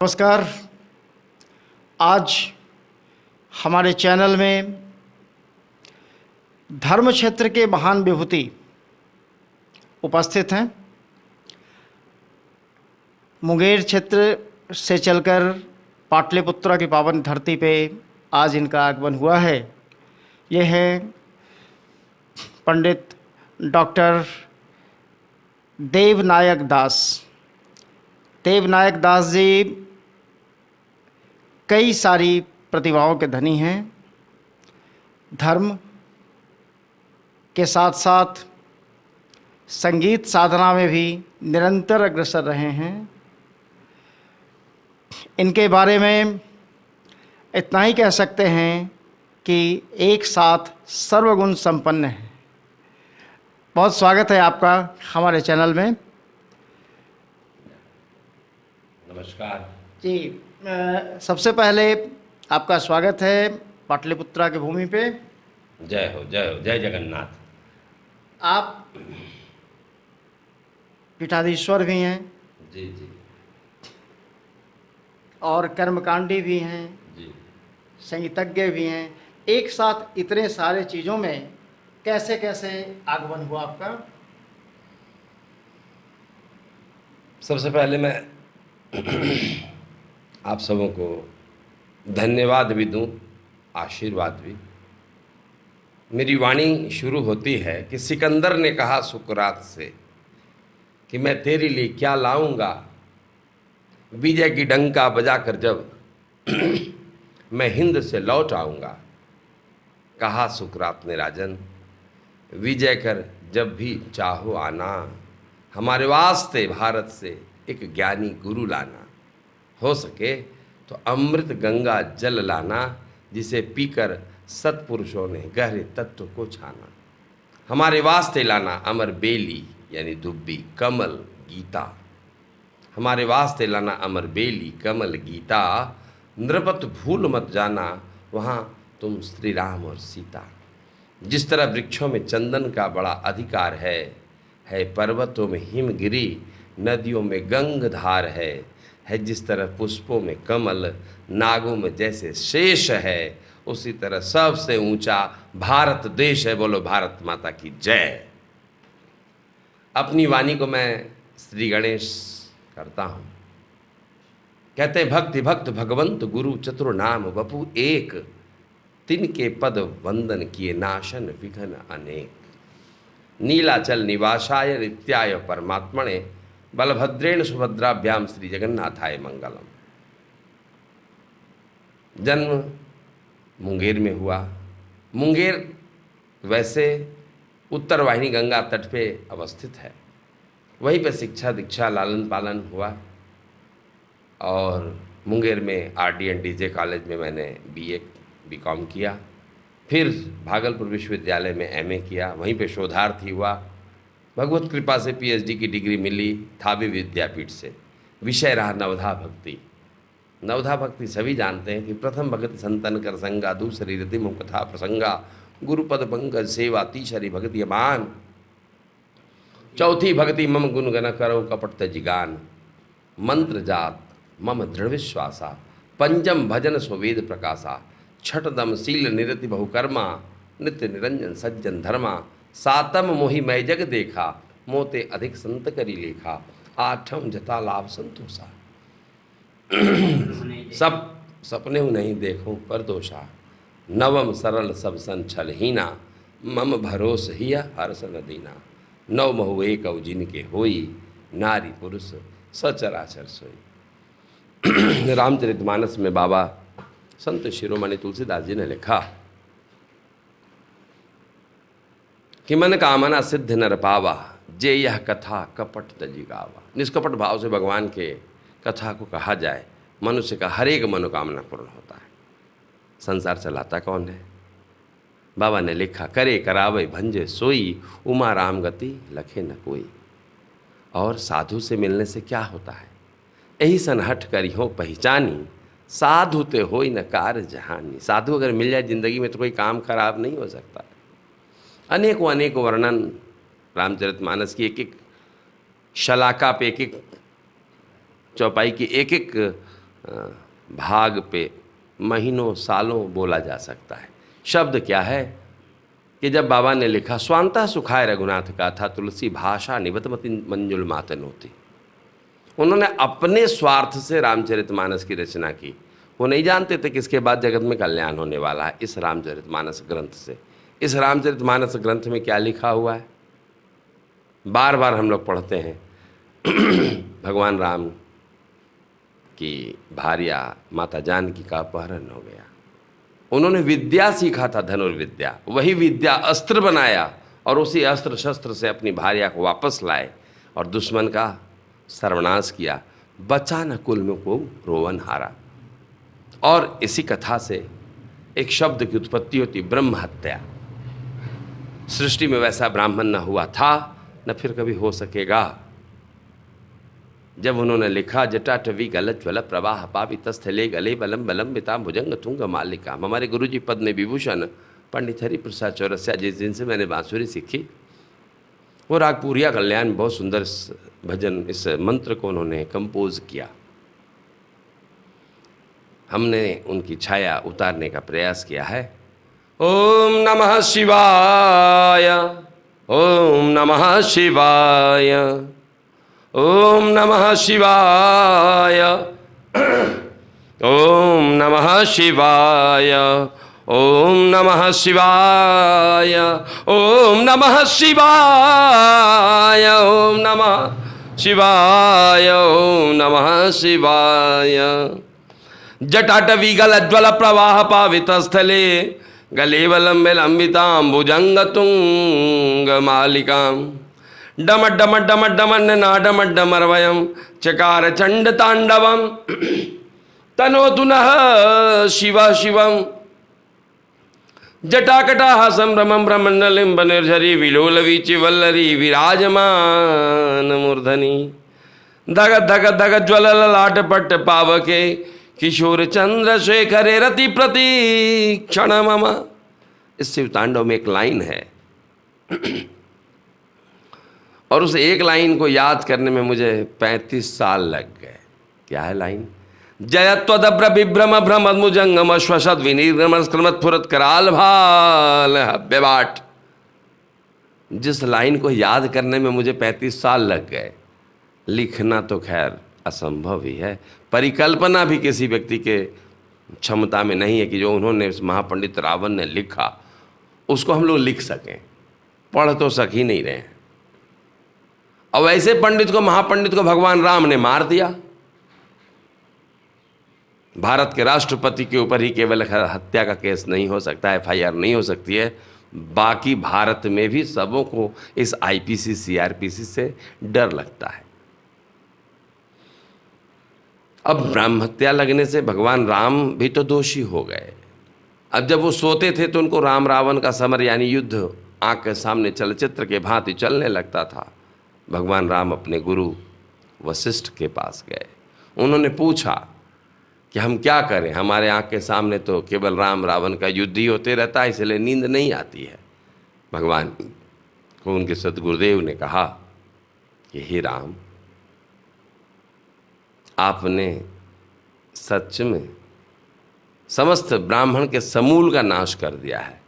नमस्कार। आज हमारे चैनल में धर्म क्षेत्र के महान विभूति उपस्थित हैं। मुंगेर क्षेत्र से चलकर पाटलिपुत्र की पावन धरती पे आज इनका आगमन हुआ है। ये है पंडित डॉक्टर देवनायक दास। देवनायक दास जी कई सारी प्रतिभाओं के धनी हैं। धर्म के साथ साथ संगीत साधना में भी निरंतर अग्रसर रहे हैं। इनके बारे में इतना ही कह सकते हैं कि एक साथ सर्वगुण संपन्न है। बहुत स्वागत है आपका हमारे चैनल में। नमस्कार जी, सबसे पहले आपका स्वागत है पाटलिपुत्रा की भूमि पे। जय हो जय हो, जय जगन्नाथ। आप पीठाधीश्वर भी हैं जी जी और कर्मकांडी भी हैं, जी। संगीतज्ञ भी हैं। एक साथ इतने सारे चीज़ों में कैसे कैसे आगमन हुआ आपका? सबसे पहले मैं आप सबों को धन्यवाद भी दूं, आशीर्वाद भी। मेरी वाणी शुरू होती है कि सिकंदर ने कहा सुकरात से कि मैं तेरे लिए क्या लाऊंगा, विजय की डंका बजाकर जब मैं हिंद से लौट आऊँगा। कहा सुकरात ने राजन, विजय कर जब भी चाहो आना, हमारे वास्ते भारत से एक ज्ञानी गुरु लाना। हो सके तो अमृत गंगा जल लाना, जिसे पीकर सत्पुरुषों ने गहरे तत्व को छाना। हमारे वास्ते लाना अमर बेली यानी दुब्बी, कमल, गीता। हमारे वास्ते लाना अमर बेली, कमल, गीता। नृपत भूल मत जाना, वहाँ तुम श्री राम और सीता। जिस तरह वृक्षों में चंदन का बड़ा अधिकार है पर्वतों में हिमगिरी, नदियों में गंगधार है जिस तरह पुष्पों में कमल, नागों में जैसे शेष है, उसी तरह सबसे ऊंचा भारत देश है। बोलो भारत माता की जय। अपनी वाणी को मैं श्री गणेश करता हूँ। कहते हैं भक्ति भक्त भगवंत गुरु चतुर नाम बपू एक, तिनके पद वंदन किए नाशन विघ्न अनेक। नीलाचल निवासाय नित्याय परमात्मने, बलभद्रेण सुभद्राभ्याम श्री जगन्नाथाय मंगलम। जन्म मुंगेर में हुआ। मुंगेर वैसे उत्तर वाहिनी गंगा तट पे अवस्थित है। वहीं पे शिक्षा दीक्षा लालन पालन हुआ और मुंगेर में RDNDJ कॉलेज में मैंने BA BCom किया। फिर भागलपुर विश्वविद्यालय में MA किया, वहीं पे शोधार्थी हुआ। भगवत कृपा से PhD की डिग्री मिली थावे विद्यापीठ से। विषय रहा नवधा भक्ति। नवधा भक्ति सभी जानते हैं कि प्रथम भगति संतन कर संगा, दूसरी रति मुख कथा प्रसंगा, गुरुपद पंकज सेवा, तीसरी भक्ति अमान, चौथी भक्ति मम गुण गण करो कपट तजिगान, मंत्र जात मम दृढ़ विश्वासा, पंचम भजन स्ववेद प्रकाशा, छठदम शील निरति बहुकर्मा, नित्य निरंजन सज्जन धर्मा, सातम मोहि मैं जग देखा, मोते अधिक संत करी लेखा, आठम जता लाभ संतोषा। सब सपने हूँ नहीं देखूं पर दोषा, नवम सरल सब सन छलहीना, मम भरोस हिया हर्ष न दीना, नव महु एक जिनके होई, नारी पुरुष सचराचर सोई। रामचरितमानस में बाबा संत शिरोमणि तुलसीदास जी ने लिखा कि मन कामना सिद्ध नर पावा, जे यह कथा कपट तजी गावा। निष्कपट भाव से भगवान के कथा को कहा जाए, मनुष्य का हर एक मनोकामना पूर्ण होता है। संसार चलाता कौन है? बाबा ने लिखा करे करावे भंजे सोई, उमा राम गति लखे न कोई। और साधु से मिलने से क्या होता है? यही सन हट करी हो पहचानी, साधु ते होई न कार जहानी। साधु अगर मिल जाए जिंदगी में तो कोई काम खराब नहीं हो सकता। अनेकों अनेकों वर्णन रामचरितमानस की एक एक शलाका पे, एक एक चौपाई की एक एक भाग पे महीनों सालों बोला जा सकता है। शब्द क्या है कि जब बाबा ने लिखा स्वांता सुखाय रघुनाथ का था तुलसी भाषा निबतमति मंजुल मातन होती, उन्होंने अपने स्वार्थ से रामचरितमानस की रचना की। वो नहीं जानते थे कि इसके बाद जगत में कल्याण होने वाला है इस रामचरितमानस ग्रंथ से। इस रामचरितमानस ग्रंथ में क्या लिखा हुआ है, बार बार हम लोग पढ़ते हैं। भगवान राम की भार्या माता जानकी का अपहरण हो गया। उन्होंने विद्या सीखा था, धनुर्विद्या, वही विद्या अस्त्र बनाया और उसी अस्त्र शस्त्र से अपनी भार्या को वापस लाए और दुश्मन का सर्वनाश किया। बचा न कुल में को रोवन हारा। और इसी कथा से एक शब्द की उत्पत्ति होती, ब्रह्म हत्या। सृष्टि में वैसा ब्राह्मण न हुआ था न फिर कभी हो सकेगा। जब उन्होंने लिखा जटाटवी गलज्वल प्रवाह पावितस्थले गले बलम बलम बिता भुजंग तुंग मालिका। हमारे गुरुजी पद्म विभूषण पंडित हरि प्रसाद चौरसिया जिस दिन से मैंने बांसुरी सीखी, वो राग पूरिया कल्याण बहुत सुंदर भजन, इस मंत्र को उन्होंने कंपोज किया। हमने उनकी छाया उतारने का प्रयास किया है। ओम नमः शिवाय, ओम नमः शिवाय, ओम नमः शिवाय, ओम नमः शिवाय, ओम नमः शिवाय, ओम नमः शिवाय, ओम नमः शिवाय, ओम नमः शिवाय। जटाटवी गलज्वल प्रवाह पावित स्थले गलेवलंबे लंबितां भुजंग तुंग मालिकां डम डम डम डमन नाडम डमरवयम चकार चंड तांडवम तनोतु नः शिव शिवम जटाकटाह संभ्रमं ब्रह्मण्डलिंब निर्झरी विलोल वीचि वल्लरी विराजमान मूर्धनि धग धग धग ज्वल ललाट पट्ट पावके किशोर चंद्रशेखरे रति प्रति क्षण मम। इस शिव तांडव में एक लाइन है और उस एक लाइन को याद करने में मुझे 35 साल लग गए। क्या है लाइन? जयत्वदभ्र विभ्रम भ्रमद्मुजंगम श्वसद विनिर्गम स्क्रमत फुरत कराल भाल बेबाट। जिस लाइन को याद करने में मुझे 35 साल लग गए, लिखना तो खैर असंभव ही है। परिकल्पना भी किसी व्यक्ति के क्षमता में नहीं है कि जो उन्होंने महापंडित रावण ने लिखा उसको हम लोग लिख सकें। पढ़ तो सक ही नहीं रहे हैं। और ऐसे पंडित को, महापंडित को भगवान राम ने मार दिया। भारत के राष्ट्रपति के ऊपर ही केवल हत्या का केस नहीं हो सकता, FIR नहीं हो सकती है, बाकी भारत में भी सबों को इस IPC CRPC से डर लगता है। अब ब्रह्म हत्या लगने से भगवान राम भी तो दोषी हो गए। अब जब वो सोते थे तो उनको राम रावण का समर यानी युद्ध आंख के सामने चलचित्र के भांति चलने लगता था। भगवान राम अपने गुरु वशिष्ठ के पास गए। उन्होंने पूछा कि हम क्या करें, हमारे आंख के सामने तो केवल राम रावण का युद्ध ही होते रहता है, इसलिए नींद नहीं आती है। भगवान को उनके सद्गुरुदेव ने कहा कि हे राम, आपने सच में समस्त ब्राह्मण के समूल का नाश कर दिया है।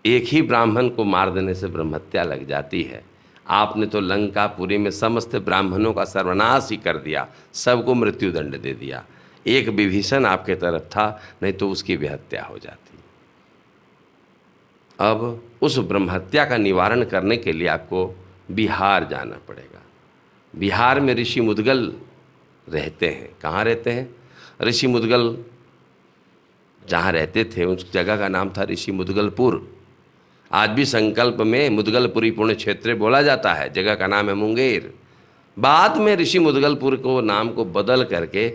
एक ही ब्राह्मण को मार देने से ब्रह्महत्या लग जाती है। आपने तो लंकापुरी में समस्त ब्राह्मणों का सर्वनाश ही कर दिया, सबको मृत्युदंड दे दिया। एक विभीषण आपके तरफ था, नहीं तो उसकी भी हत्या हो जाती। अब उस ब्रह्महत्या का निवारण करने के लिए आपको बिहार जाना पड़ेगा। बिहार में ऋषि मुद्गल रहते हैं। कहाँ रहते हैं? ऋषि मुद्गल जहाँ रहते थे उस जगह का नाम था ऋषि मुद्गलपुर। आज भी संकल्प में मुद्गलपुरी पुण्य क्षेत्र बोला जाता है। जगह का नाम है मुंगेर। बाद में ऋषि मुद्गलपुर को नाम को बदल करके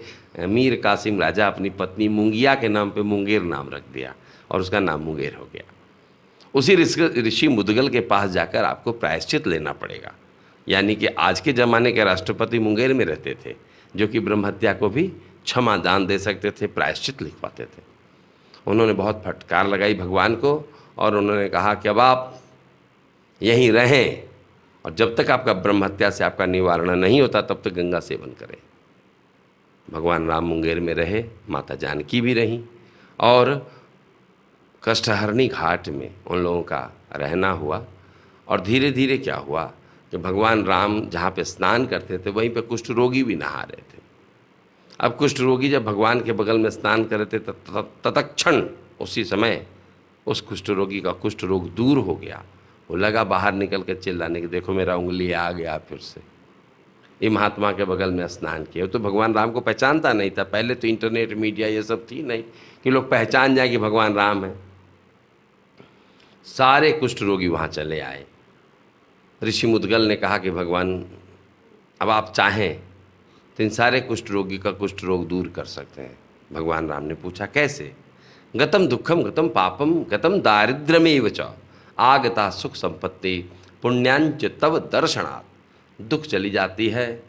मीर कासिम राजा अपनी पत्नी मुंगिया के नाम पे मुंगेर नाम रख दिया और उसका नाम मुंगेर हो गया। उसी ऋषि मुद्गल के पास जाकर आपको प्रायश्चित लेना पड़ेगा। यानी कि आज के ज़माने के राष्ट्रपति मुंगेर में रहते थे, जो कि ब्रह्महत्या को भी क्षमा दान दे सकते थे, प्रायश्चित लिख पाते थे। उन्होंने बहुत फटकार लगाई भगवान को और उन्होंने कहा कि अब आप यहीं रहें और जब तक आपका ब्रह्महत्या से आपका निवारण नहीं होता तब तक गंगा सेवन करें। भगवान राम मुंगेर में रहे, माता जानकी भी रहीं, और कष्टहरणी घाट में उन लोगों का रहना हुआ। और धीरे धीरे क्या हुआ कि भगवान राम जहाँ पे स्नान करते थे वहीं पे कुष्ठ रोगी भी नहा रहे थे। अब कुष्ठ रोगी जब भगवान के बगल में स्नान कर रहे थे तत्क्षण उसी समय उस कुष्ठ रोगी का कुष्ठ रोग दूर हो गया। वो लगा बाहर निकल कर चिल्लाने की, देखो मेरा उंगली आ गया फिर से। ये महात्मा के बगल में स्नान किया। तो भगवान राम को पहचानता नहीं था। पहले तो इंटरनेट मीडिया ये सब थी नहीं कि लोग पहचान जाए कि भगवान राम है। सारे कुष्ठ रोगी वहाँ चले आए। ऋषि मुद्गल ने कहा कि भगवान अब आप चाहें तो इन सारे कुष्ठ रोगी का कुष्ठ रोग दूर कर सकते हैं। भगवान राम ने पूछा कैसे? गतम दुखम गतम पापम गतम दारिद्र्यमेव च आगता सुख संपत्ति पुण्यांच तव दर्शनात्। दुख चली जाती है,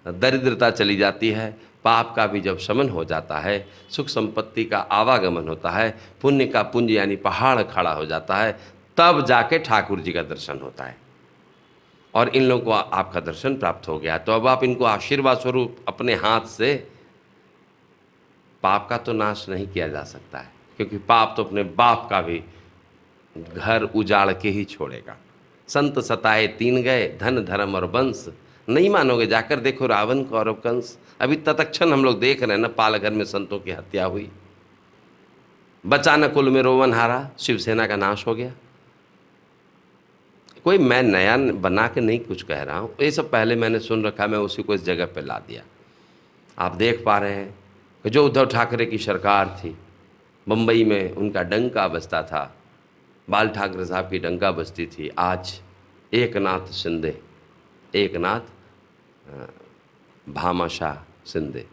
दरिद्रता चली जाती है, पाप का भी जब शमन हो जाता है, सुख संपत्ति का आवागमन होता है, पुण्य का पुंज यानी पहाड़ खड़ा हो जाता है, तब जाके ठाकुर जी का दर्शन होता है। और इन लोगों को आपका दर्शन प्राप्त हो गया। तो अब आप इनको आशीर्वाद स्वरूप अपने हाथ से, पाप का तो नाश नहीं किया जा सकता है, क्योंकि पाप तो अपने बाप का भी घर उजाड़ के ही छोड़ेगा। संत सताए तीन गए, धन धर्म और वंश। नहीं मानोगे, जाकर देखो रावण कौरव कंस। अभी तत्क्षण हम लोग देख रहे हैं ना, पालघर में संतों की हत्या हुई, बचा न कुल में रोवन हारा, शिवसेना का नाश हो गया। कोई मैं नया बना के नहीं कुछ कह रहा हूँ, ये सब पहले मैंने सुन रखा, मैं उसी को इस जगह पे ला दिया। आप देख पा रहे हैं कि जो उद्धव ठाकरे की सरकार थी, बम्बई में उनका डंका बजता था, बाल ठाकरे साहब की डंका बजती थी। आज एकनाथ शिंदे, एकनाथ भामाशाह शिंदे,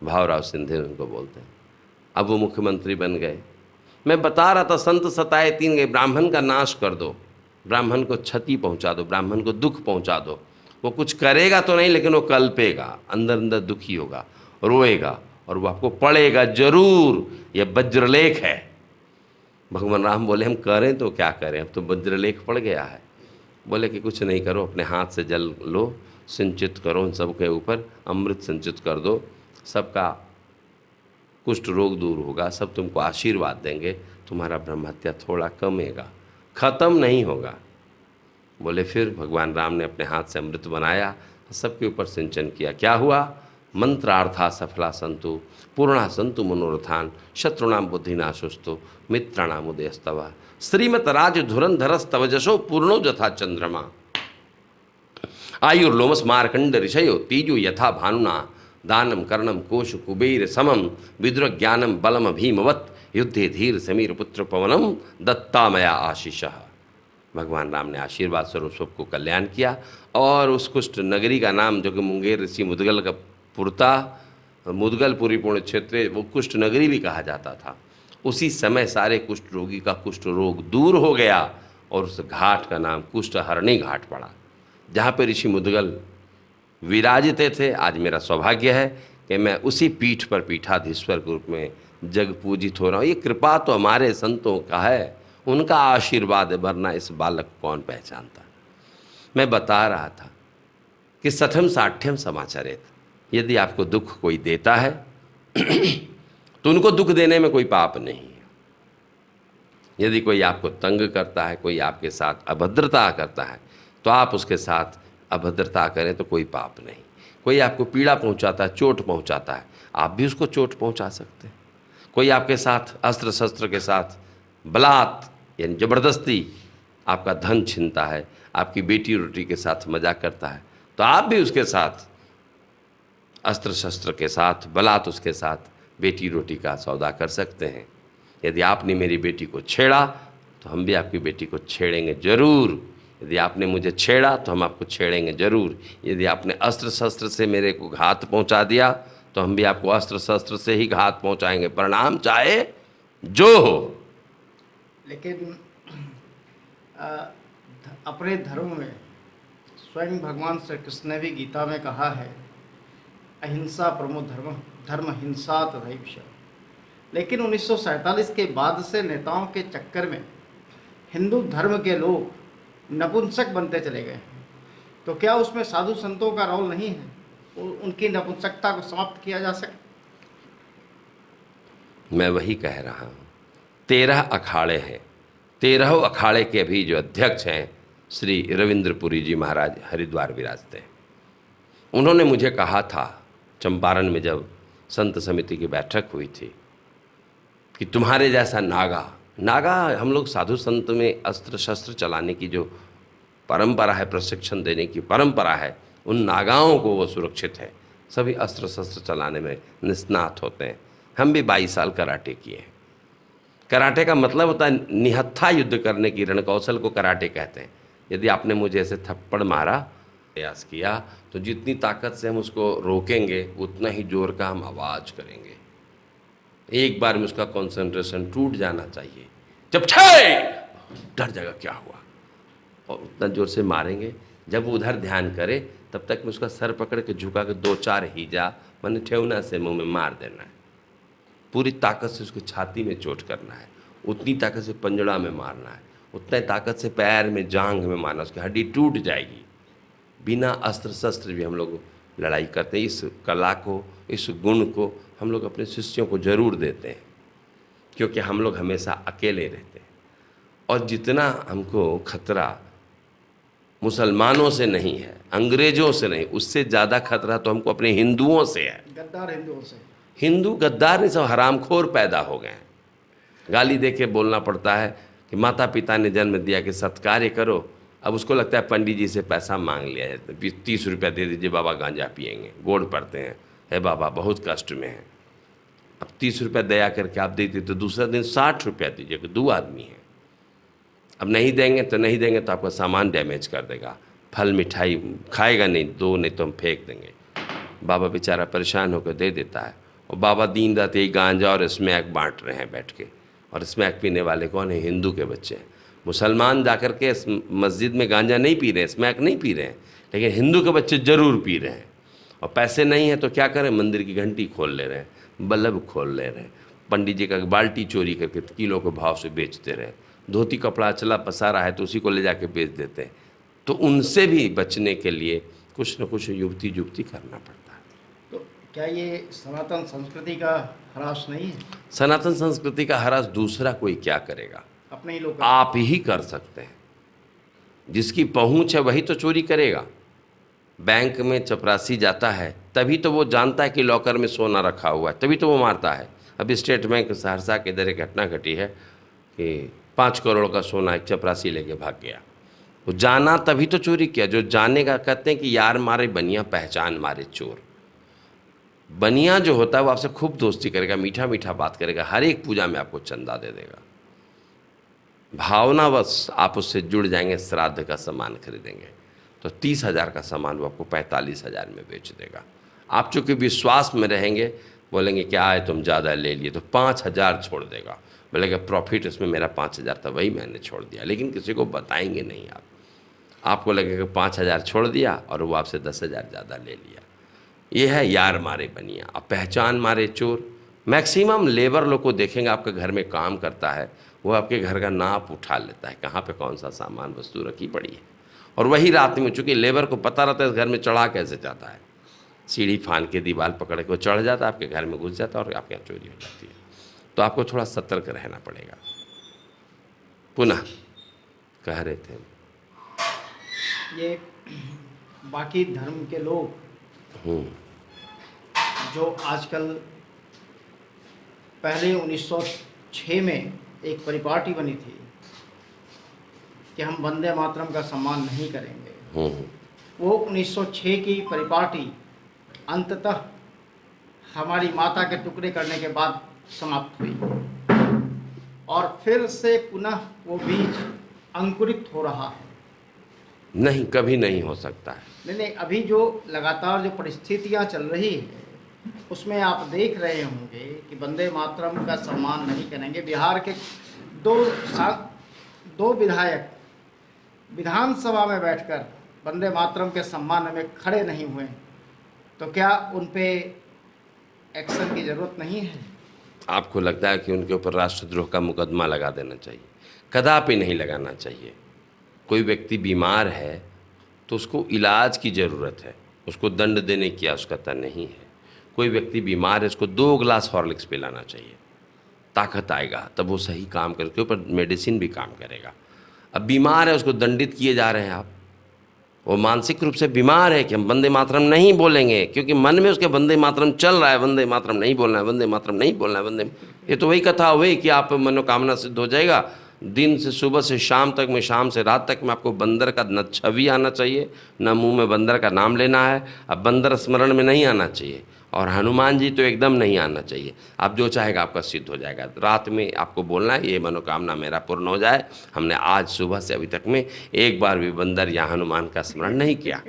भावराव सिंधे उनको बोलते हैं, अब वो मुख्यमंत्री बन गए। मैं बता रहा था, संत सताए तीन गए, ब्राह्मण का नाश कर दो, ब्राह्मण को क्षति पहुंचा दो, ब्राह्मण को दुख पहुंचा दो। वो कुछ करेगा तो नहीं, लेकिन वो कल्पेगा, अंदर अंदर दुखी होगा, रोएगा, और वो आपको पड़ेगा जरूर। ये वज्रलेख है। भगवान राम बोले हम करें तो क्या करें, अब तो वज्रलेख पड़ गया है। बोले कि कुछ नहीं करो, अपने हाथ से जल लो, सिंचित करो उन सबके ऊपर, अमृत सिंचित कर दो, सबका कुष्ठ रोग दूर होगा, सब तुमको आशीर्वाद देंगे, तुम्हारा ब्रह्महत्या थोड़ा कमेगा, खत्म नहीं होगा। बोले फिर भगवान राम ने अपने हाथ से अमृत बनाया, सबके ऊपर सिंचन किया। क्या हुआ? मंत्रार्था सफला संतु पूर्णा संतु मनोरथान शत्रुणाम बुद्धिनाशुस्तु मित्राणाम उदयस्तवा श्रीमत राज धुरंधरस्तव जशो पूर्णो जथा चंद्रमा आयुर्लोमस मार्कंड ऋषयो तीजु यथा भानुना दानम कर्णम कोश कुबेर समम विद्र ज्ञानम बलम भीमवत युद्धे धीर समीर पुत्र पवनम दत्ता मया आशीषः। भगवान राम ने आशीर्वाद स्वरूप सबको कल्याण किया। और उस कुष्ठ नगरी का नाम, जो कि मुंगेर ऋषि मुद्गल का पुरता, मुद्गलपुरी पुण्य क्षेत्र, वो कुष्ठ नगरी भी कहा जाता था। उसी समय सारे कुष्ठ रोगी का कुष्ठ रोग दूर हो गया और उस घाट का नाम कुष्ठहरणी घाट पड़ा, जहाँ पे ऋषि मुद्गल विराजित थे। आज मेरा सौभाग्य है कि मैं उसी पीठ पर पीठाधीश्वर के रूप में जग पूजित हो रहा हूँ। ये कृपा तो हमारे संतों का है, उनका आशीर्वाद है, वरना इस बालक को कौन पहचानता। मैं बता रहा था कि सठम साठ्यम समाचरित, यदि आपको दुख कोई देता है तो उनको दुख देने में कोई पाप नहीं है। यदि कोई आपको तंग करता है, कोई आपके साथ अभद्रता करता है, तो आप उसके साथ अभद्रता करें तो कोई पाप नहीं। कोई आपको पीड़ा पहुंचाता है, चोट पहुंचाता है, आप भी उसको चोट पहुंचा सकते हैं। कोई आपके साथ अस्त्र शस्त्र के साथ बलात् यानी ज़बरदस्ती आपका धन छीनता है, आपकी बेटी रोटी के साथ मजाक करता है, तो आप भी उसके साथ अस्त्र शस्त्र के साथ बलात् उसके साथ बेटी रोटी का सौदा कर सकते हैं। यदि आपने मेरी बेटी को छेड़ा तो हम भी आपकी बेटी को छेड़ेंगे जरूर। यदि आपने मुझे छेड़ा तो हम आपको छेड़ेंगे जरूर। यदि आपने अस्त्र शस्त्र से मेरे को घात पहुंचा दिया तो हम भी आपको अस्त्र शस्त्र से ही घात पहुंचाएंगे, परिणाम चाहे जो हो। लेकिन अपने धर्म में स्वयं भगवान श्री कृष्ण ने भी गीता में कहा है, अहिंसा परमो धर्म, धर्म हिंसा तथैव। लेकिन 1947 के बाद से नेताओं के चक्कर में हिंदू धर्म के लोग नपुंसक बनते चले गए हैं। तो क्या उसमें साधु संतों का रोल नहीं है? उनकी नपुंसकता को समाप्त किया जा सके? मैं वही कह रहा हूँ। 13 अखाड़े हैं, 13 अखाड़े के अभी जो अध्यक्ष हैं श्री रविंद्रपुरी जी महाराज हरिद्वार विराजते हैं। उन्होंने मुझे कहा था चंपारण में जब संत समिति की बैठक हुई थी कि तुम्हारे जैसा नागा हम लोग साधु संत में अस्त्र शस्त्र चलाने की जो परंपरा है, प्रशिक्षण देने की परंपरा है, उन नागाओं को वो सुरक्षित है। सभी अस्त्र शस्त्र चलाने में निष्णात होते हैं। हम भी 22 साल कराटे किए हैं। कराटे का मतलब होता है निहत्था युद्ध करने की रणकौशल को कराटे कहते हैं। यदि आपने मुझे ऐसे थप्पड़ मारा, प्रयास किया, तो जितनी ताकत से हम उसको रोकेंगे उतना ही जोर का हम आवाज़ करेंगे। एक बार में उसका कंसंट्रेशन टूट जाना चाहिए। जब छे डर जाएगा क्या हुआ, और उतना जोर से मारेंगे जब वो उधर ध्यान करे, तब तक में उसका सर पकड़ के झुका के 2-4 हीजा मैंने ठेवना से मुंह में मार देना है। पूरी ताकत से उसकी छाती में चोट करना है, उतनी ताकत से पंजड़ा में मारना है, उतनी ताकत से पैर में, जांघ में मारना, उसकी हड्डी टूट जाएगी। बिना अस्त्र शस्त्र भी हम लोग लड़ाई करते हैं। इस कला को, इस गुण को हम लोग अपने शिष्यों को जरूर देते हैं, क्योंकि हम लोग हमेशा अकेले रहते हैं। और जितना हमको खतरा मुसलमानों से नहीं है, अंग्रेजों से नहीं, उससे ज़्यादा खतरा तो हमको अपने हिंदुओं से है। गद्दार हिंदुओं से। हिंदू गद्दार नहीं, सब हरामखोर पैदा हो गए हैं। गाली दे के बोलना पड़ता है कि माता पिता ने जन्म दिया कि सत्कार्य करो। अब उसको लगता है पंडित जी से पैसा मांग लिया है, 30 रुपया दे दीजिए, बाबा गांजा पिएंगे। गोड़ पड़ते हैं, है बाबा बहुत कष्ट में है। अब 30 रुपया दया करके आप देते तो दूसरा दिन 60 रुपया दीजिए, 2 आदमी हैं। अब नहीं देंगे तो आपका सामान डैमेज कर देगा। फल मिठाई खाएगा नहीं, 2 नहीं तो हम फेंक देंगे। बाबा बेचारा परेशान होकर दे देता है, और बाबा दिन रात यही गांजा और स्मैक बांट रहे हैं बैठ के। और स्मैक पीने वाले कौन है? हिंदू के बच्चे हैं। मुसलमान जाकर के मस्जिद में गांजा नहीं पी रहे हैं, स्मैक नहीं पी रहे हैं, लेकिन हिंदू के बच्चे ज़रूर पी रहे हैं। और पैसे नहीं है तो क्या करें? मंदिर की घंटी खोल ले रहे हैं, बल्ब खोल ले रहे हैं, पंडित जी का बाल्टी चोरी करके किलो के भाव से बेचते रहे, धोती कपड़ा चला पसारा है तो उसी को ले जाके बेच देते हैं। तो उनसे भी बचने के लिए कुछ न कुछ युक्ति करना पड़ता है। तो क्या ये सनातन संस्कृति का ह्रास नहीं है? सनातन संस्कृति का ह्रास दूसरा कोई क्या करेगा? अपने ही लोग आप ही कर सकते हैं। जिसकी पहुंच है वही तो चोरी करेगा। बैंक में चपरासी जाता है तभी तो वो जानता है कि लॉकर में सोना रखा हुआ है, तभी तो वो मारता है। अभी स्टेट बैंक सहरसा के इधर एक घटना घटी है कि 5 करोड़ का सोना एक चपरासी लेके भाग गया। वो जाना तभी तो चोरी किया। जो जानेगा, कहते हैं कि यार मारे बनिया पहचान मारे चोर। बनिया जो होता है वो आपसे खूब दोस्ती करेगा, मीठा मीठा बात करेगा, हर एक पूजा में आपको चंदा दे देगा। भावनावश आप उससे जुड़ जाएंगे, श्राद्ध का सामान खरीदेंगे तो 30,000 का सामान वो आपको 45,000 में बेच देगा। आप चूँकि विश्वास में रहेंगे, बोलेंगे क्या है तुम ज़्यादा ले लिए, तो 5,000 छोड़ देगा। बोलेगा प्रॉफिट इसमें मेरा 5,000 था, वही मैंने छोड़ दिया। लेकिन किसी को बताएंगे नहीं आप। आपको लगेगा 5,000 छोड़ दिया और वो आपसे 10,000 ज़्यादा ले लिया। ये है यार मारे बनिया। अब पहचान मारे चोर। मैक्सिमम लेबर लोग को देखेंगे, आपके घर में काम करता है, वो आपके घर का नाप उठा लेता है, कहाँ पे कौन सा सामान वस्तु रखी पड़ी है। और वही रात में, चूँकि लेबर को पता रहता है इस घर में चढ़ा कैसे जाता है, सीढ़ी फान के दीवार पकड़ के वो चढ़ जाता है, आपके घर में घुस जाता है और आपके यहाँ चोरी हो जाती है। तो आपको थोड़ा सतर्क रहना पड़ेगा। पुनः कह रहे थे ये बाकी धर्म के लोग जो आजकल, पहले 1906 में एक परिपाटी बनी थी कि हम वंदे मातरम का सम्मान नहीं करेंगे। वो 1906 की परिपाटी अंततः हमारी माता के टुकड़े करने के बाद समाप्त हुई और फिर से पुनः वो बीज अंकुरित हो रहा है। नहीं, कभी नहीं हो सकता है। नहीं, अभी जो लगातार जो परिस्थितियां चल रही है उसमें आप देख रहे होंगे कि वंदे मातरम का सम्मान नहीं करेंगे। बिहार के दो विधायक विधानसभा में बैठकर वंदे मातरम के सम्मान में खड़े नहीं हुए, तो क्या उन पे एक्शन की ज़रूरत नहीं है? आपको लगता है कि उनके ऊपर राष्ट्रद्रोह का मुकदमा लगा देना चाहिए? कदापि नहीं लगाना चाहिए। कोई व्यक्ति बीमार है तो उसको इलाज की ज़रूरत है, उसको दंड देने की आवश्यकता नहीं है। कोई व्यक्ति बीमार है, उसको 2 गिलास हॉर्लिक्स पिलाना चाहिए, ताकत आएगा, तब वो सही काम करे, उसके ऊपर मेडिसिन भी काम करेगा। अब बीमार है, उसको दंडित किए जा रहे हैं आप। वो मानसिक रूप से बीमार है कि हम वंदे मातरम नहीं बोलेंगे, क्योंकि मन में उसके वंदे मातरम चल रहा है, वंदे मातरम नहीं बोलना है, वंदे मातरम नहीं बोलना है, वंदे। ये तो वही कथा हुई कि आप मनोकामना सिद्ध हो जाएगा। दिन से सुबह से शाम तक में, शाम से रात तक में आपको बंदर का न छवि आना चाहिए, न मुंह में बंदर का नाम लेना है। अब बंदर स्मरण में नहीं आना चाहिए, और हनुमान जी तो एकदम नहीं आना चाहिए। आप जो चाहेगा आपका सिद्ध हो जाएगा। रात में आपको बोलना है, ये मनोकामना मेरा पूर्ण हो जाए। हमने आज सुबह से अभी तक में एक बार भी बंदर या हनुमान का स्मरण नहीं किया,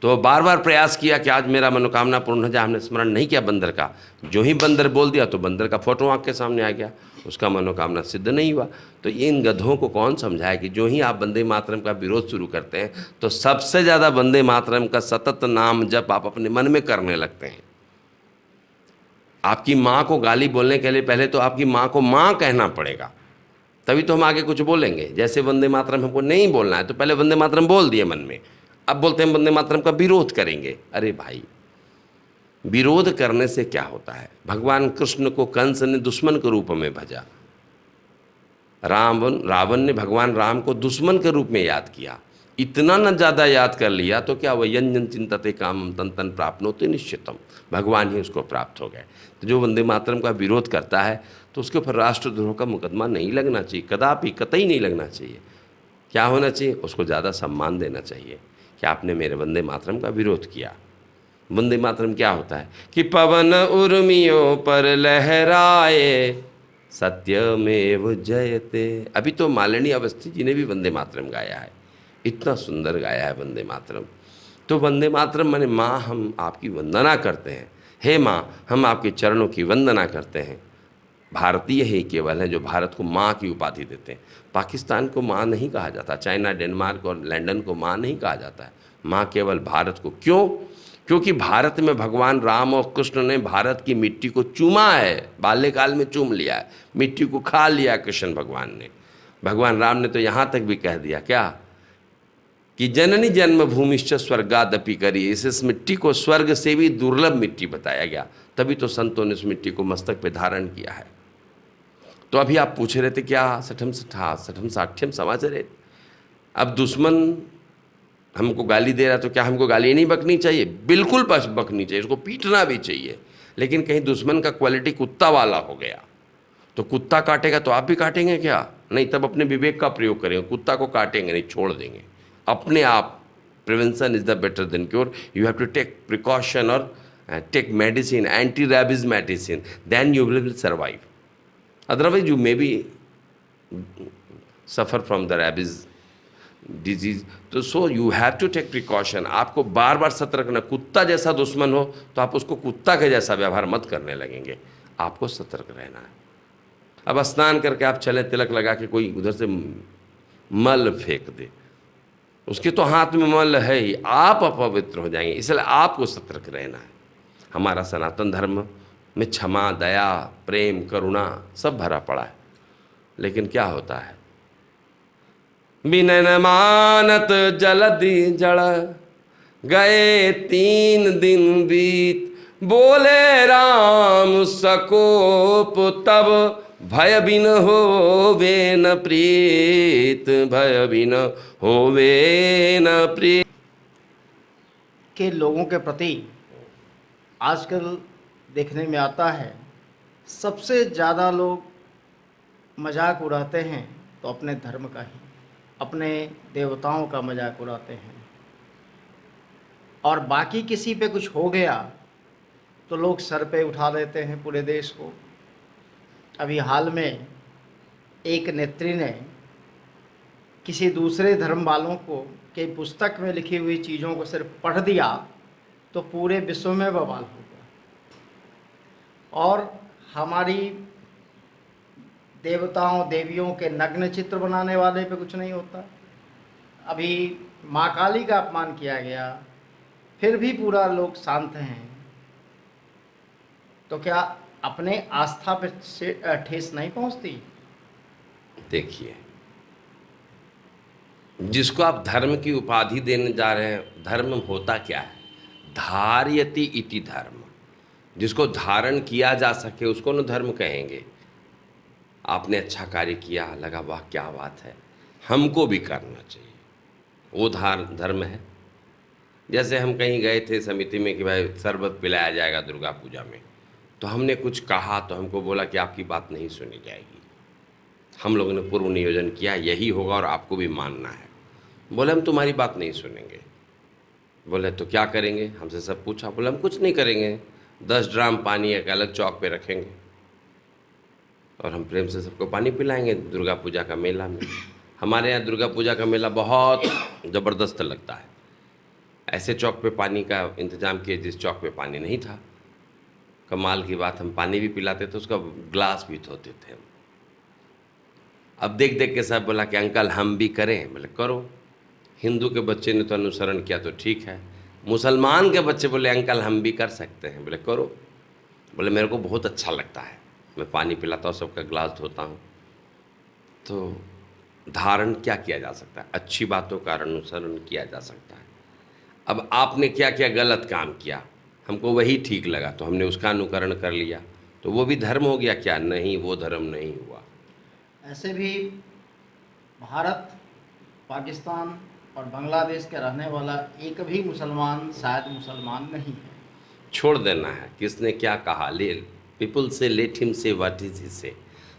तो बार बार प्रयास किया कि आज मेरा मनोकामना पूर्ण हो जाए, हमने स्मरण नहीं किया बंदर का। जो ही बंदर बोल दिया तो बंदर का फोटो आँख के सामने आ गया, उसका मनोकामना सिद्ध नहीं हुआ। तो इन गधों को कौन समझाए कि जो ही आप वंदे मातरम का विरोध शुरू करते हैं, तो सबसे ज़्यादा वंदे मातरम का सतत नाम जप आप अपने मन में करने लगते हैं। आपकी माँ को गाली बोलने के लिए पहले तो आपकी माँ को माँ कहना पड़ेगा, तभी तो हम आगे कुछ बोलेंगे। जैसे वंदे मातरम हमको नहीं बोलना है, तो पहले वंदे मातरम बोल दिए मन में, अब बोलते हैं वंदे मातरम का विरोध करेंगे। अरे भाई, विरोध करने से क्या होता है? भगवान कृष्ण को कंस ने दुश्मन के रूप में भजा, रावण ने भगवान राम को दुश्मन के रूप में याद किया। इतना न ज़्यादा याद कर लिया तो क्या, वह यंजन चिंतते कामम तन तन प्राप्नोति निश्चितम, भगवान ही उसको प्राप्त हो गए। तो जो वंदे मातरम का विरोध करता है तो उसके ऊपर राष्ट्रद्रोह का मुकदमा नहीं लगना चाहिए, कदापि कतई नहीं लगना चाहिए। क्या होना चाहिए? उसको ज़्यादा सम्मान देना चाहिए कि आपने मेरे वंदे मातरम का विरोध किया। वंदे मातरम क्या होता है कि पवन उर्मियों पर लहराए सत्यमेव जयते। अभी तो मालिनी अवस्थी जी ने भी वंदे मातरम गाया है, इतना सुंदर गाया है वंदे मातरम। तो वंदे मातरम माने माँ, हम आपकी वंदना करते हैं। हे माँ, हम आपके चरणों की वंदना करते हैं। भारतीय ही केवल हैं जो भारत को माँ की उपाधि देते हैं। पाकिस्तान को माँ नहीं कहा जाता, चाइना, डेनमार्क और लंदन को माँ नहीं कहा जाता है। माँ केवल भारत को। क्यों? क्योंकि भारत में भगवान राम और कृष्ण ने भारत की मिट्टी को चूमा है, बाल्यकाल में चूम लिया है, मिट्टी को खा लिया कृष्ण भगवान ने। भगवान राम ने तो यहाँ तक भी कह दिया क्या कि जननी जन्मभूमिश्च स्वर्गादपि करी। इस मिट्टी को स्वर्ग से भी दुर्लभ मिट्टी बताया गया, तभी तो संतों ने उस मिट्टी को मस्तक पे धारण किया है। तो अभी आप पूछ रहे थे क्या सठम साठ्यम समाचार। अब दुश्मन हमको गाली दे रहा तो क्या हमको गाली नहीं बकनी चाहिए? बिल्कुल बकनी चाहिए, उसको पीटना भी चाहिए। लेकिन कहीं दुश्मन का क्वालिटी कुत्ता वाला हो गया तो कुत्ता काटेगा तो आप भी काटेंगे क्या? नहीं, तब अपने विवेक का प्रयोग करेंगे, कुत्ता को काटेंगे नहीं, छोड़ देंगे अपने आप। Prevention is the better than cure. You have to take precaution और take medicine, anti rabies medicine, then you will survive. Otherwise you may be suffer from the rabies disease. तो so you have to take precaution. आपको बार बार सतर्क रहना। कुत्ता जैसा दुश्मन हो तो आप उसको कुत्ता के जैसा व्यवहार मत करने लगेंगे, आपको सतर्क रहना है। अब स्नान करके आप चले, तिलक लगा के कोई उधर से मल फेंक दे, उसके तो हाथ में मल है ही, आप अपवित्र हो जाएंगे। इसलिए आपको सतर्क रहना है। हमारा सनातन धर्म में क्षमा, दया, प्रेम, करुणा सब भरा पड़ा है। लेकिन क्या होता है, बिनन मानत जलधि जड़ गए 3 दिन बीत, बोले राम सकोप तब भय बिन होवे न प्रीत, भय बिन होवे न प्रीत। के लोगों के प्रति आजकल देखने में आता है सबसे ज़्यादा लोग मजाक उड़ाते हैं तो अपने धर्म का ही, अपने देवताओं का मजाक उड़ाते हैं। और बाकी किसी पे कुछ हो गया तो लोग सर पे उठा लेते हैं पूरे देश को। अभी हाल में एक नेत्री ने किसी दूसरे धर्म वालों को के पुस्तक में लिखी हुई चीज़ों को सिर्फ पढ़ दिया तो पूरे विश्व में बवाल हो गया। और हमारी देवताओं देवियों के नग्न चित्र बनाने वाले पे कुछ नहीं होता। अभी माँ काली का अपमान किया गया, फिर भी पूरा लोग शांत हैं। तो क्या अपने आस्था पे ठेस नहीं पहुंचती? देखिए, जिसको आप धर्म की उपाधि देने जा रहे हैं, धर्म होता क्या है? धार्यति इति धर्म, जिसको धारण किया जा सके उसको न धर्म कहेंगे। आपने अच्छा कार्य किया, लगा वाह क्या बात है, हमको भी करना चाहिए, वो धर्म है। जैसे हम कहीं गए थे समिति में कि भाई शरबत पिलाया जाएगा दुर्गा पूजा में, तो हमने कुछ कहा तो हमको बोला कि आपकी बात नहीं सुनी जाएगी। हम लोगों ने पूर्व नियोजन किया यही होगा और आपको भी मानना है। बोले हम तुम्हारी बात नहीं सुनेंगे। बोले तो क्या करेंगे, हमसे सब पूछा। बोले हम कुछ नहीं करेंगे, 10 ड्राम पानी एक अलग चौक पे रखेंगे और हम प्रेम से सबको पानी पिलाएंगे दुर्गा पूजा का मेला में। हमारे यहाँ दुर्गा पूजा का मेला बहुत ज़बरदस्त लगता है। ऐसे चौक पे पानी का इंतज़ाम किए जिस चौक पे पानी नहीं था। कमाल की बात, हम पानी भी पिलाते थे, उसका ग्लास भी धोते थे हम। अब देख देख के सब बोला कि अंकल हम भी करें। बोले करो। हिंदू के बच्चे ने तो अनुसरण किया तो ठीक है, मुसलमान के बच्चे बोले अंकल हम भी कर सकते हैं। बोले करो। बोले मेरे को बहुत अच्छा लगता है, मैं पानी पिलाता हूँ, सबका ग्लास धोता हूँ। तो धारण क्या किया जा सकता है, अच्छी बातों का अनुसरण किया जा सकता है। अब आपने क्या क्या गलत काम किया, हमको वही ठीक लगा तो हमने उसका अनुकरण कर लिया, तो वो भी धर्म हो गया क्या? नहीं, वो धर्म नहीं हुआ। ऐसे भी भारत, पाकिस्तान और बांग्लादेश के रहने वाला एक भी मुसलमान शायद मुसलमान नहीं है। छोड़ देना है, किसने क्या कहा। Let people say let him say what is he say.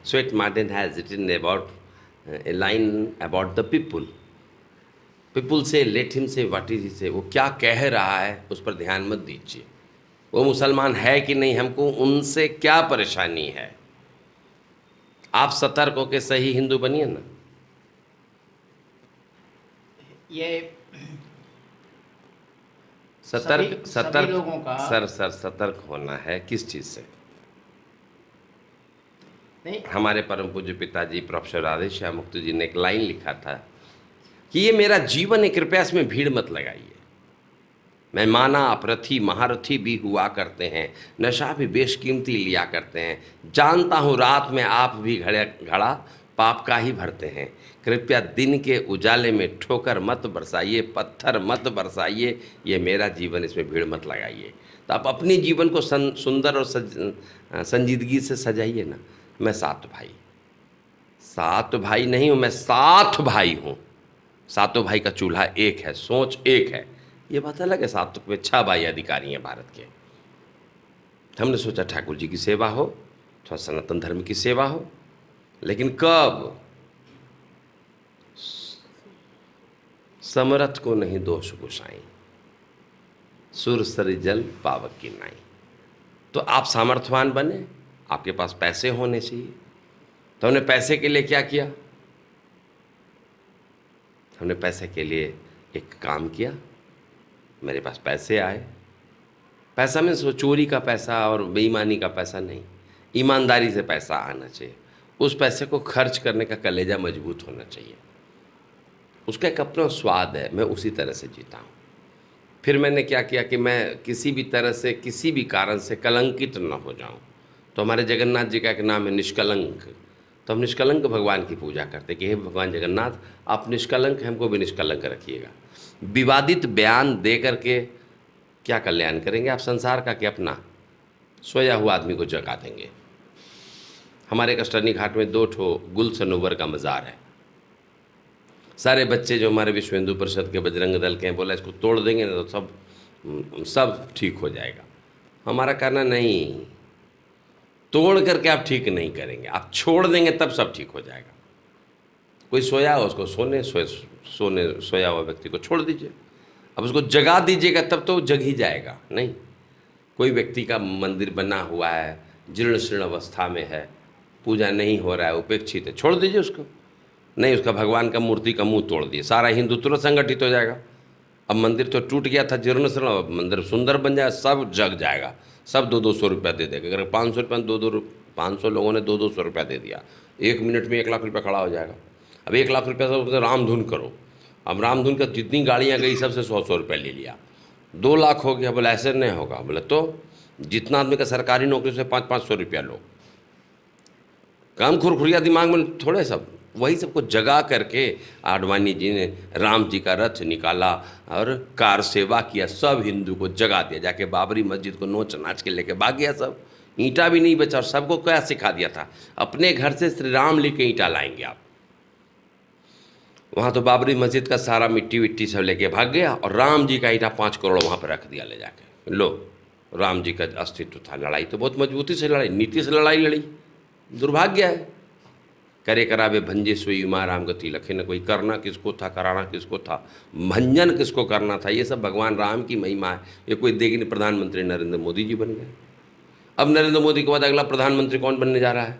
Swett Marden has written about a line about the people. People say let him say what is he say. वो क्या कह रहा है उस पर ध्यान मत दीजिए। वो मुसलमान है कि नहीं, हमको उनसे क्या परेशानी है। आप सतर्क होकर सही हिंदू बनिए ना। ये सतर्क लोगों का सर सतर्क होना है किस चीज़ से? नहीं, हमारे परम पूज्य पिताजी प्रोफेसर राधेश्याम मुक्ति जी ने एक लाइन लिखा था कि ये मेरा जीवन है, कृपया इसमें भीड़ मत लगाइए। मैं माना अपरथी महारथी भी हुआ करते हैं, नशा भी बेशकीमती लिया करते हैं, जानता हूँ रात में आप भी घड़ा पाप का ही भरते हैं। कृपया दिन के उजाले में ठोकर मत बरसाइए, पत्थर मत बरसाइए, ये मेरा जीवन, इसमें भीड़ मत लगाइए। तो आप अपने जीवन को सुंदर और संजीदगी से सजाइए ना। मैं 7 भाई नहीं हूँ, मैं 7 भाई हूँ। 7 भाई का चूल्हा एक है, सोच एक है। ये बात अलग है, 7 में 6 भाई अधिकारी हैं भारत के। हमने सोचा ठाकुर जी की सेवा हो, थोड़ा सनातन धर्म की सेवा हो, लेकिन कब? समरथ को नहीं दोष गुसाई, सुर सरि जल पावक की नाई। तो आप सामर्थ्यवान बने, आपके पास पैसे होने चाहिए। तो हमने पैसे के लिए क्या किया? हमने पैसे के लिए एक काम किया। मेरे पास पैसे आए। पैसा में सो चोरी का पैसा और बेईमानी का पैसा नहीं, ईमानदारी से पैसा आना चाहिए। उस पैसे को खर्च करने का कलेजा मजबूत होना चाहिए। उसका एक अपना स्वाद है, मैं उसी तरह से जीता हूँ। फिर मैंने क्या किया कि मैं किसी भी तरह से, किसी भी कारण से कलंकित न हो जाऊँ। तो हमारे जगन्नाथ जी का एक नाम है निष्कलंक। तो हम निष्कलंक भगवान की पूजा करते कि हे भगवान जगन्नाथ, आप निष्कलंक हैं, हमको भी निष्कलंक रखिएगा। विवादित बयान दे करके क्या कल्याण करेंगे आप संसार का कि अपना? सोया हुआ आदमी को जगा देंगे। हमारे कष्टर्नी घाट में 2 गुल सनोवर का मज़ार है। सारे बच्चे जो हमारे विश्व हिंदू परिषद के बजरंग दल के हैं, बोला इसको तोड़ देंगे ना तो सब ठीक हो जाएगा। हमारा कहना नहीं, तोड़ करके आप ठीक नहीं करेंगे, आप छोड़ देंगे तब सब ठीक हो जाएगा। कोई सोया हो उसको सोया हुआ व्यक्ति को छोड़ दीजिए। अब उसको जगा दीजिएगा तब तो जग ही जाएगा। नहीं, कोई व्यक्ति का मंदिर बना हुआ है, जीर्ण शीर्ण अवस्था में है, पूजा नहीं हो रहा है, उपेक्षित है, छोड़ दीजिए उसको। नहीं, उसका भगवान का मूर्ति का मुंह तोड़ दिए, सारा हिंदू तुरंत संगठित हो जाएगा। अब मंदिर तो टूट गया था जीर्ण शीर्ण, अब मंदिर सुंदर बन जाएगा, सब जग जाएगा, सब 200 रुपया दे देगा। अगर 500 रुपया 500 लोगों ने 200 रुपया दे दिया, 1 मिनट में 1 लाख रुपया खड़ा हो जाएगा। अब 1 लाख रुपया से रामधुन करो। अब रामधुन का जितनी गाड़ियाँ गई सबसे 100 रुपया ले लिया, 2 लाख हो गया। बोला ऐसे नहीं होगा। बोले तो जितना आदमी का सरकारी नौकरी से 500 रुपया लो। काम खुरखुरिया दिमाग में थोड़े सब वही सबको जगा करके आडवाणी जी ने राम जी का रथ निकाला और कार सेवा किया, सब हिंदू को जगा दिया, जाके बाबरी मस्जिद को नोच नाच के लेके भाग गया सब, ईंटा भी नहीं बचा। और सबको क्या सिखा दिया था, अपने घर से श्री राम लेके ईंटा लाएंगे आप। वहाँ तो बाबरी मस्जिद का सारा मिट्टी विट्टी सब लेके भाग गया और राम जी का ईंटा 5 करोड़ वहाँ पर रख दिया ले जाके। लो, राम जी का अस्तित्व था। लड़ाई तो बहुत मजबूती से लड़ाई, नीति से लड़ाई लड़ी, दुर्भाग्य है। करे करावे भंजे सोई उमा राम गति लखे न कोई, करना किसको था, कराना किसको था, भंजन किसको करना था, ये सब भगवान राम की महिमा है। ये कोई देख नहीं, प्रधानमंत्री नरेंद्र मोदी जी बन गए। अब नरेंद्र मोदी के बाद अगला प्रधानमंत्री कौन बनने जा रहा है,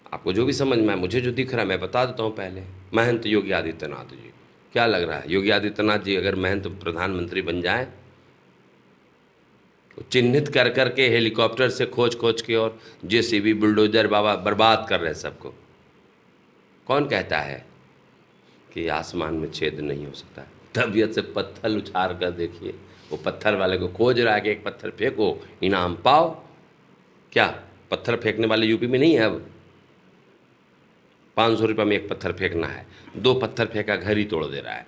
आपको जो भी समझ में आए, मुझे जो दिख रहा है मैं बता देता हूँ। पहले महंत योगी आदित्यनाथ जी। क्या लग रहा है, योगी आदित्यनाथ जी अगर महंत प्रधानमंत्री बन जाए, चिन्हित कर करके हेलीकॉप्टर से खोज खोज के और जेसीबी बुलडोजर बाबा बर्बाद कर रहे हैं सबको। कौन कहता है कि आसमान में छेद नहीं हो सकता। तबीयत से पत्थर उछाल कर देखिए, वो पत्थर वाले को खोज रहा है कि एक पत्थर फेंको इनाम पाओ। क्या पत्थर फेंकने वाले यूपी में नहीं है? अब 500 रुपये में एक पत्थर फेंकना है, 2 पत्थर फेंका घर ही तोड़ दे रहा है।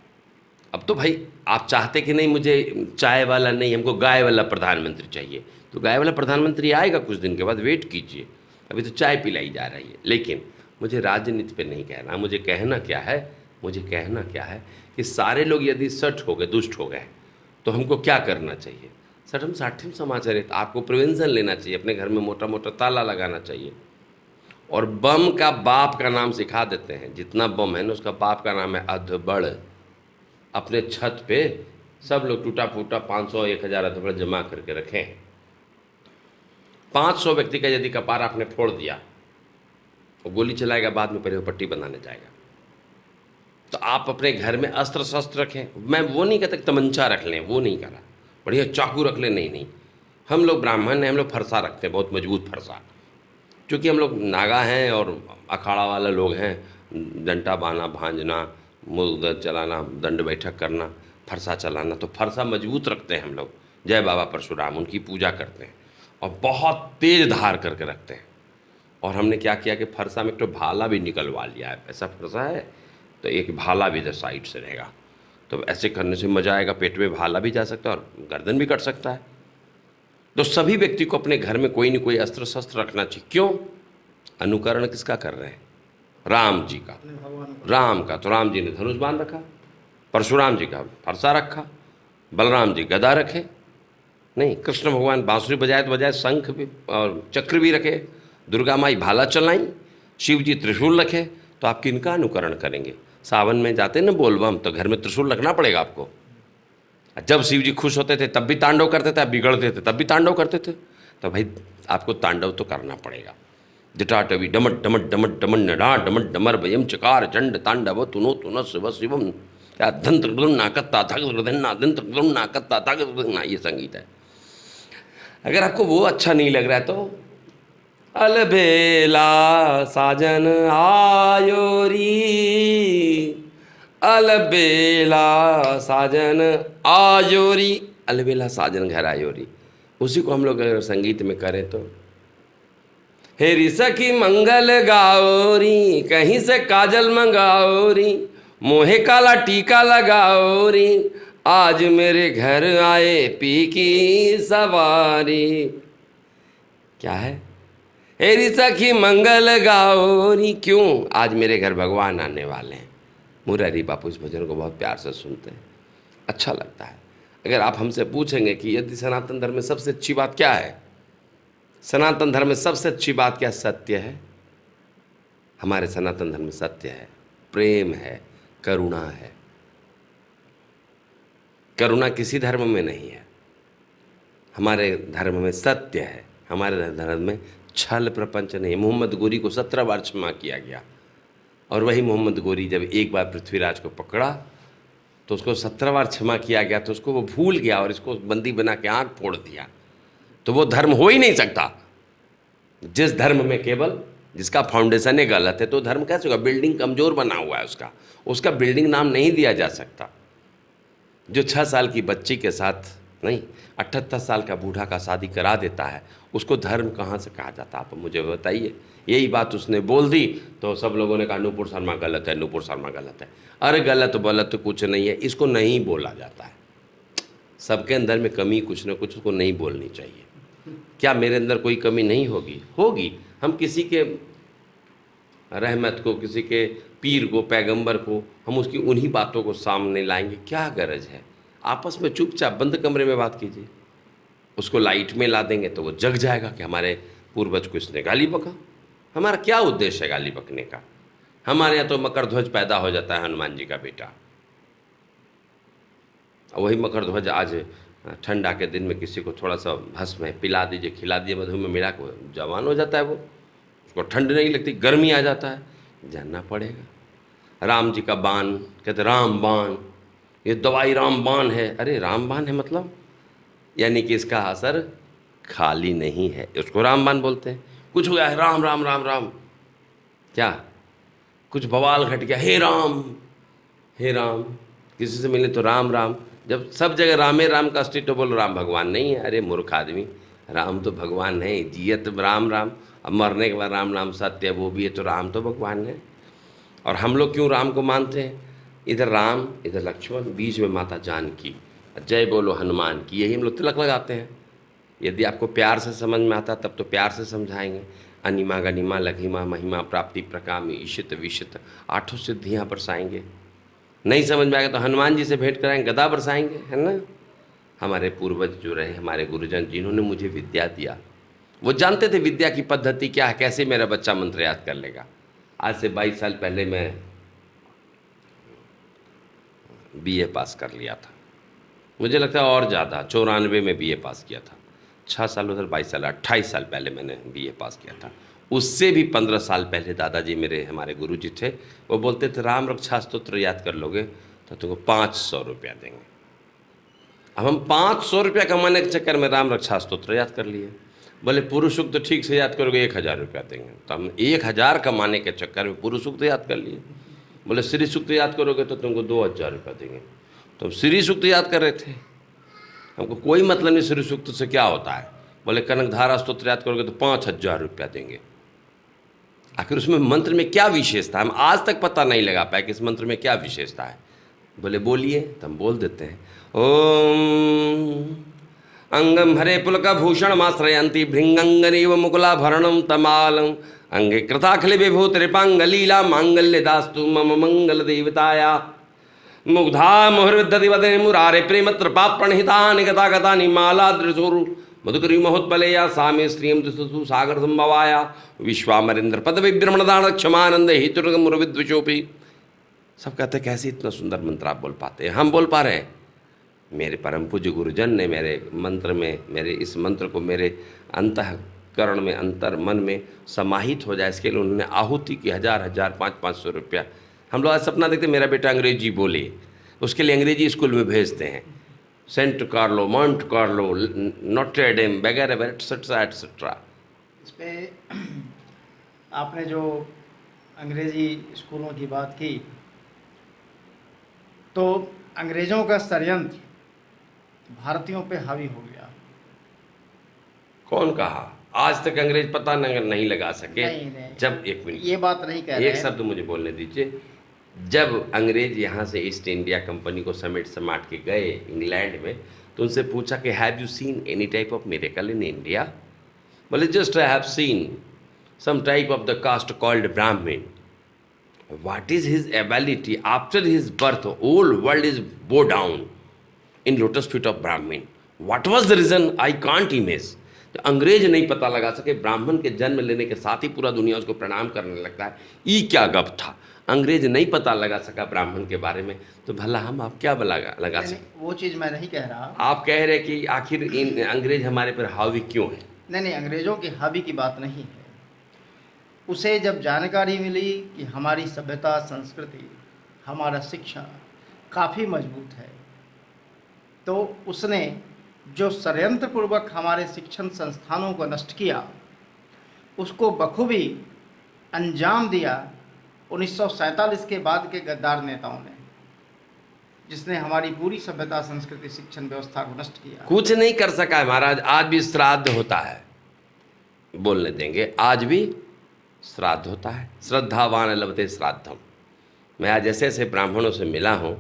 अब तो भाई आप चाहते कि नहीं मुझे चाय वाला नहीं, हमको गाय वाला प्रधानमंत्री चाहिए, तो गाय वाला प्रधानमंत्री आएगा कुछ दिन के बाद, वेट कीजिए। अभी तो चाय पिलाई जा रही है। लेकिन मुझे राजनीति पे नहीं कहना, मुझे कहना क्या है कि सारे लोग यदि सठ हो गए, दुष्ट हो गए, तो हमको क्या करना चाहिए? सठम साठिम समाचारित, आपको प्रिवेंशन लेना चाहिए, अपने घर में मोटा मोटा ताला लगाना चाहिए। और बम का बाप का नाम सिखा देते हैं, जितना बम है ना उसका बाप का नाम है अधबड़। अपने छत पे सब लोग टूटा फूटा 500 1000 अधबड़ जमा करके रखें। 500 व्यक्ति का यदि कपार आपने फोड़ दिया, वो गोली चलाएगा, बाद में पहले वो पट्टी बनाने जाएगा। तो आप अपने घर में अस्त्र शस्त्र रखें। मैं वो नहीं कहता तमंचा रख लें, वो नहीं करा, बढ़िया चाकू रख लें, नहीं। हम लोग ब्राह्मण हैं, हम लोग फरसा रखते हैं, बहुत मजबूत फरसा। क्योंकि हम लोग नागा हैं और अखाड़ा वाले लोग हैं, डंटा बाना, भांजना, मुर्द चलाना, दंड बैठक करना, फरसा चलाना, तो फरसा मजबूत रखते हैं हम लोग। जय बाबा परशुराम, उनकी पूजा करते हैं और बहुत तेज धार करके रखते हैं। और हमने क्या किया कि फरसा में एक तो भाला भी निकलवा लिया है। ऐसा फरसा है तो एक भाला भी इधर साइड से रहेगा, तो ऐसे करने से मजा आएगा। पेट में भाला भी जा सकता है और गर्दन भी कट सकता है। तो सभी व्यक्ति को अपने घर में कोई न कोई अस्त्र शस्त्र रखना चाहिए। क्यों? अनुकरण किसका कर रहे हैं? राम जी का, राम का। तो राम जी ने धनुष बाण रखा, परशुराम जी का फरसा रखा, बलराम जी गदा रखे, नहीं कृष्ण भगवान बांसुरी बजाए तो बजाए, शंख भी और चक्र भी रखे, दुर्गा माई भाला चलाई, शिव जी त्रिशूल रखे। तो आप किनका अनुकरण करेंगे? सावन में जाते ना बोलबम, तो घर में त्रिशूल रखना पड़ेगा आपको। जब शिव जी खुश होते थे तब भी तांडव करते थे, बिगड़ते थे तब भी तांडव करते थे। तो भाई आपको तांडव तो करना पड़ेगा। जटाटवी डमट डमट डमट डमट नडा डमट डमर वयम चकार चंड तांडव तुनो तुन शिव शिवम क्या धंत्र नाकत्ता धन्ना धंत्र नाकत्ता ताकना, ये संगीत है। अगर आपको वो अच्छा नहीं लग रहा है तो अलबेला साजन आयोरी, अलबेला साजन आयोरी, अलबेला साजन घर आयोरी, उसी को हम लोग अगर संगीत में करें तो हेरी सखी मंगल गाओरी, कहीं से काजल मंगाओरी, मोहे काला टीका लगाओरी, आज मेरे घर आए पी की सवारी। क्या है? हेरी सखी मंगल गाओरी, क्यों? आज मेरे घर भगवान आने वाले हैं। मुरारी बापू इस भजन को बहुत प्यार से सुनते हैं, अच्छा लगता है। अगर आप हमसे पूछेंगे कि यदि सनातन धर्म में सबसे अच्छी बात क्या है, सनातन धर्म में सबसे अच्छी बात क्या? सत्य है। हमारे सनातन धर्म में सत्य है, प्रेम है, करुणा है। करुणा किसी धर्म में नहीं है। हमारे धर्म में सत्य है, हमारे धर्म में छल प्रपंच नहीं। मोहम्मद गोरी को 17 बार क्षमा किया गया, और वही मोहम्मद गोरी जब एक बार पृथ्वीराज को पकड़ा तो उसको 17 बार क्षमा किया गया, तो उसको वो भूल गया और इसको बंदी बना के आँख फोड़ दिया। तो वो धर्म हो ही नहीं सकता। जिस धर्म में केवल जिसका फाउंडेशन ही गलत है, तो धर्म कैसे होगा? बिल्डिंग कमज़ोर बना हुआ है, उसका बिल्डिंग नाम नहीं दिया जा सकता। जो 6 साल की बच्ची के साथ नहीं, 78 साल का बूढ़ा का शादी करा देता है, उसको धर्म कहाँ से कहा जाता है? आप मुझे बताइए। यही बात उसने बोल दी तो सब लोगों ने कहा नूपुर शर्मा गलत है, नूपुर शर्मा गलत है। अरे गलत गलत तो कुछ नहीं है, इसको नहीं बोला जाता है। सबके अंदर में कमी कुछ ना कुछ उसको नहीं बोलनी चाहिए। क्या मेरे अंदर कोई कमी नहीं होगी? होगी। हम किसी के रहमत को, किसी के पीर को, पैगंबर को, हम उसकी उन्हीं बातों को सामने लाएंगे? क्या गरज है? आपस में चुपचाप बंद कमरे में बात कीजिए। उसको लाइट में ला देंगे तो वो जग जाएगा कि हमारे पूर्वज को इसने गाली बका। हमारा क्या उद्देश्य है गाली बकने का? हमारे यहाँ तो मकर ध्वज पैदा हो जाता है हनुमान जी का बेटा। वही मकर ध्वज आज ठंडा के दिन में किसी को थोड़ा सा भस्म है पिला दीजिए, खिला दीजिए, मधु में मिला को जवान हो जाता है। वो उसको ठंड नहीं लगती, गर्मी आ जाता है। जानना पड़ेगा। राम जी का बाण, कहते राम बाण, ये दवाई राम बाण है। अरे राम बाण है मतलब, यानी कि इसका असर खाली नहीं है, उसको राम बाण बोलते हैं। कुछ हो गया है राम राम राम राम, क्या कुछ बवाल घट गया, हे राम हे राम, किसी से मिले तो राम राम। जब सब जगह रामे राम का अस्तित्व, बोलो राम भगवान नहीं है। अरे मूर्ख आदमी, राम तो भगवान है। जियत राम राम, अब मरने के बाद राम नाम सत्य है, वो भी है, तो राम तो भगवान है। और हम लोग क्यों राम को मानते हैं? इधर राम, इधर लक्ष्मण, बीच में माता जानकी, जय बोलो हनुमान की, यही हम लोग तिलक लगाते हैं। यदि आपको प्यार से समझ में आता तब तो प्यार से समझाएंगे। अनिमा गनिमा लघिमा महिमा प्राप्ति प्रकामी ईशित विशित, 8 सिद्धियाँ बरसाएंगे। नहीं समझ में आएगा तो हनुमान जी से भेंट कराएंगे, गदा बरसाएंगे, है ना। हमारे पूर्वज जो रहे, हमारे गुरुजन जिन्होंने मुझे विद्या दिया, वो जानते थे विद्या की पद्धति क्या है, कैसे मेरा बच्चा मंत्र याद कर लेगा। आज से 22 साल पहले मैं बीए पास कर लिया था। मुझे लगता है और ज़्यादा, 94 में बीए पास किया था। 6 साल उधर, 22 साल, 28 साल पहले मैंने बीए पास किया था। उससे भी 15 साल पहले दादाजी मेरे, हमारे गुरुजी थे, वो बोलते थे राम रक्षा स्तोत्र याद कर लोगे तो तुमको 500 रुपया देंगे। अब हम 500 रुपया कमाने के चक्कर में राम रक्षा स्तोत्र याद कर लिए। बोले पुरुष सूक्त तो ठीक से याद करोगे 1000 रुपया देंगे, तो हम 1000 कमाने के चक्कर में पुरुष सूक्त याद कर लिए। बोले श्री सूक्त याद करोगे तो तुमको 2000 रुपया देंगे, तो हम श्री सूक्त याद कर रहे थे। हमको कोई मतलब नहीं श्री सूक्त से क्या होता है। बोले कनकधारा स्तोत्र याद करोगे तो 5000 रुपया देंगे। आखिर उसमें मंत्र में क्या विशेषता है, हम आज तक पता नहीं लगा पाए कि इस मंत्र में क्या विशेषता है। बोले बोलिए, तो हम बोल देते हैं। ओम अंगम हरे पुलक भूषण माश्रयंती भृंगंगनीव मुकुलाभरणम तमालम अंगे कृताखिल विभूत रिपांग लीला मांगल्य दास्तु मम मंगल देवताया मुग्धा मुहृदति वदने मुरारे प्रेमत्र पाप प्रणहितानि गता गतानि माला दृशोरु मधुकरी महोत्पले या सामे श्रियम दिशु सागर संभवाया विश्वामरेंद्र पद विभ्रमणदान क्षमानंद हितुर्ग मुरविद्विषोपी। सब कहते कैसे इतना सुंदर मंत्र आप बोल पाते हैं। हम बोल पा रहे हैं। मेरे परम पूज्य गुरुजन ने मेरे मंत्र में, मेरे इस मंत्र को मेरे अंतःकरण में, अंतर मन में समाहित हो जाए, इसके लिए उन्होंने आहुति की 1000 500 रुपया। हम लोग आज सपना देखते मेरा बेटा अंग्रेजी बोले, उसके लिए अंग्रेजी स्कूल में भेजते हैं, Saint Carlo, Mount Carlo, Notre Dame वगैरह एटसेट्रा एटसेट्रा। इस पे आपने जो अंग्रेजी स्कूलों की बात की, तो अंग्रेज़ों का षड्यंत्र भारतीयों पे हावी हो गया। कौन कहा? आज तक अंग्रेज पता नहीं लगा सके। नहीं। जब एक मिनट, ये बात नहीं कह रहे, एक शब्द मुझे बोलने दीजिए। जब अंग्रेज यहाँ से ईस्ट इंडिया कंपनी को समेट समाट के गए इंग्लैंड में, तो उनसे पूछा कि have you seen any type of miracle in India? बोले just I have seen some type of the caste called Brahmin. What is his ability? After his birth, whole world is bow down in lotus feet of Brahmin. What was the reason? I can't imagine. तो अंग्रेज नहीं पता लगा सके, ब्राह्मण के जन्म लेने के साथ ही पूरा दुनिया उसको प्रणाम करने लगता है। ये क्या गप था? अंग्रेज नहीं पता लगा सका ब्राह्मण के बारे में, तो भला हम आप क्या लगा सके? वो चीज़ मैं नहीं कह रहा। आप कह रहे कि आखिर इन अंग्रेज हमारे पर हावी क्यों है? नहीं, अंग्रेज़ों की हावी की बात नहीं है। उसे जब जानकारी मिली कि हमारी सभ्यता, संस्कृति, हमारा शिक्षा काफ़ी मजबूत है, तो उसने जो षड्यंत्रपूर्वक हमारे शिक्षण संस्थानों को नष्ट किया, उसको बखूबी अंजाम दिया 1947 के बाद के गद्दार नेताओं ने। जिसने हमारी पूरी सभ्यता, संस्कृति, शिक्षण व्यवस्था को नष्ट किया। कुछ नहीं कर सका है महाराज। आज भी श्राद्ध होता है, बोलने देंगे, आज भी श्राद्ध होता है। श्रद्धावान लभते श्राद्धम। मैं आज ऐसे ऐसे ब्राह्मणों से मिला हूँ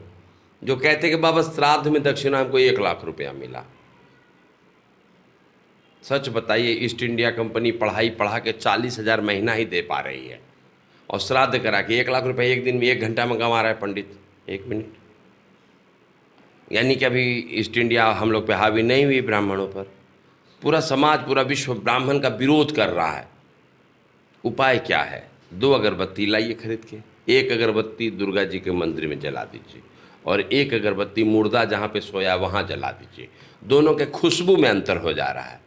जो कहते कि बाबा श्राद्ध में दक्षिणा हमको 1 लाख रुपया मिला। सच बताइए, ईस्ट इंडिया कंपनी पढ़ाई पढ़ा के 40,000 महीना ही दे पा रही है, और श्राद्ध करा के 1 लाख रुपए एक दिन में 1 घंटा में कमा रहा है पंडित, 1 मिनट। यानी कि अभी ईस्ट इंडिया हम लोग पे हावी नहीं हुई ब्राह्मणों पर। पूरा समाज, पूरा विश्व ब्राह्मण का विरोध कर रहा है। उपाय क्या है? 2 अगरबत्ती लाइए खरीद के। 1 अगरबत्ती दुर्गा जी के मंदिर में जला दीजिए, और 1 अगरबत्ती मुर्दा जहाँ पे सोया वहाँ जला दीजिए। दोनों के खुशबू में अंतर हो जा रहा है।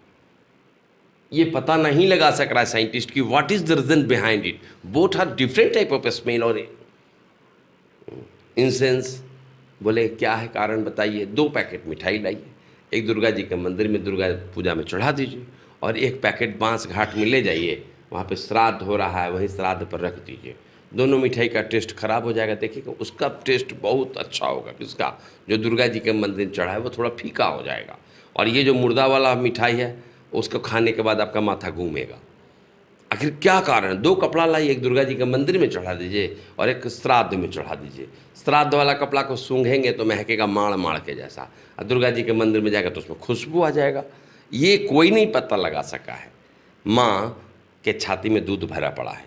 ये पता नहीं लगा सक रहा है साइंटिस्ट की what is the reason behind it. Both are different type of smell और इंसेंस। बोले क्या है कारण बताइए? 2 पैकेट मिठाई लाइए, एक दुर्गा जी के मंदिर में दुर्गा पूजा में चढ़ा दीजिए, और 1 पैकेट बांस घाट में ले जाइए, वहाँ पे श्राद्ध हो रहा है, वहीं श्राद्ध पर रख दीजिए। दोनों मिठाई का टेस्ट खराब हो जाएगा। देखिएगा, उसका टेस्ट बहुत अच्छा होगा, किसका? जो दुर्गा जी के मंदिर में चढ़ा है वो थोड़ा फीका हो जाएगा, और ये जो मुर्दा वाला मिठाई है उसको खाने के बाद आपका माथा घूमेगा। आखिर क्या कारण? 2 कपड़ा लाइए, एक दुर्गा जी के मंदिर में चढ़ा दीजिए और एक श्राद्ध में चढ़ा दीजिए। श्राद्ध वाला कपड़ा को सूंघेंगे तो महकेगा माड़ माड़ के जैसा, और दुर्गा जी के मंदिर में जाएगा तो उसमें खुशबू आ जाएगा। ये कोई नहीं पता लगा सका है। माँ के छाती में दूध भरा पड़ा है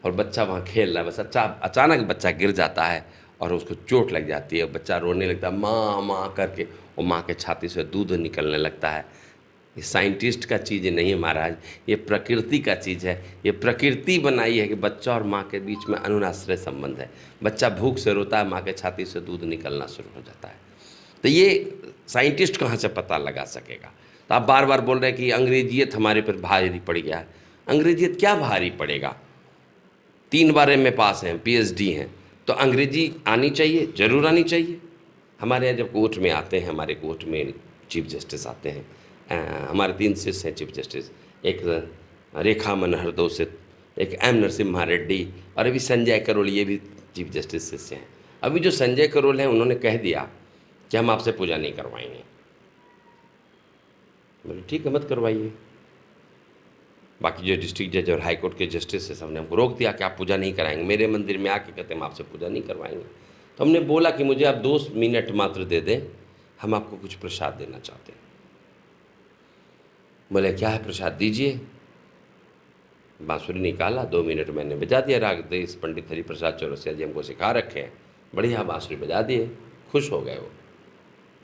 और बच्चा वहाँ खेल रहा है, बस अचानक बच्चा गिर जाता है और उसको चोट लग जाती है, बच्चा रोने लगता है माँ माँ करके, और माँ के छाती से दूध निकलने लगता है। ये साइंटिस्ट का चीज़ नहीं है महाराज, ये प्रकृति का चीज़ है। ये प्रकृति बनाई है कि बच्चा और माँ के बीच में अनुनाश्रय संबंध है। बच्चा भूख से रोता है, माँ के छाती से दूध निकलना शुरू हो जाता है। तो ये साइंटिस्ट कहाँ से पता लगा सकेगा? तो आप बार बार बोल रहे हैं कि अंग्रेजियत हमारे पर भारी पड़ गया है। अंग्रेजियत क्या भारी पड़ेगा? 3 बार में पास हैं, PhD हैं, तो अंग्रेजी आनी चाहिए, ज़रूर आनी चाहिए। हमारे यहाँ जब कोर्ट में आते हैं, हमारे कोर्ट में चीफ जस्टिस आते हैं, हमारे 3 शिष्य हैं चीफ जस्टिस, एक रेखा मनोहर दोषित, एक M नरसिम्हा रेड्डी, और अभी संजय करोल, ये भी चीफ जस्टिस शिष्य हैं। अभी जो संजय करोल हैं उन्होंने कह दिया कि हम आपसे पूजा नहीं करवाएंगे। बोले ठीक है, मत करवाइए। बाकी जो डिस्ट्रिक्ट जज और हाई कोर्ट के जस्टिस है सबने हमको रोक दिया कि आप पूजा नहीं कराएंगे। मेरे मंदिर में आके कहते हम आपसे पूजा नहीं करवाएंगे। तो हमने बोला कि मुझे आप 2 मिनट मात्र दे दें, हम आपको कुछ प्रसाद देना चाहते हैं। बोले क्या है प्रसाद? दीजिए। बांसुरी निकाला, 2 मिनट मैंने बजा दिया। राग देश पंडित हरि प्रसाद चौरसिया जी हमको सिखा रखे हैं, बढ़िया बांसुरी बजा दिए, खुश हो गए वो।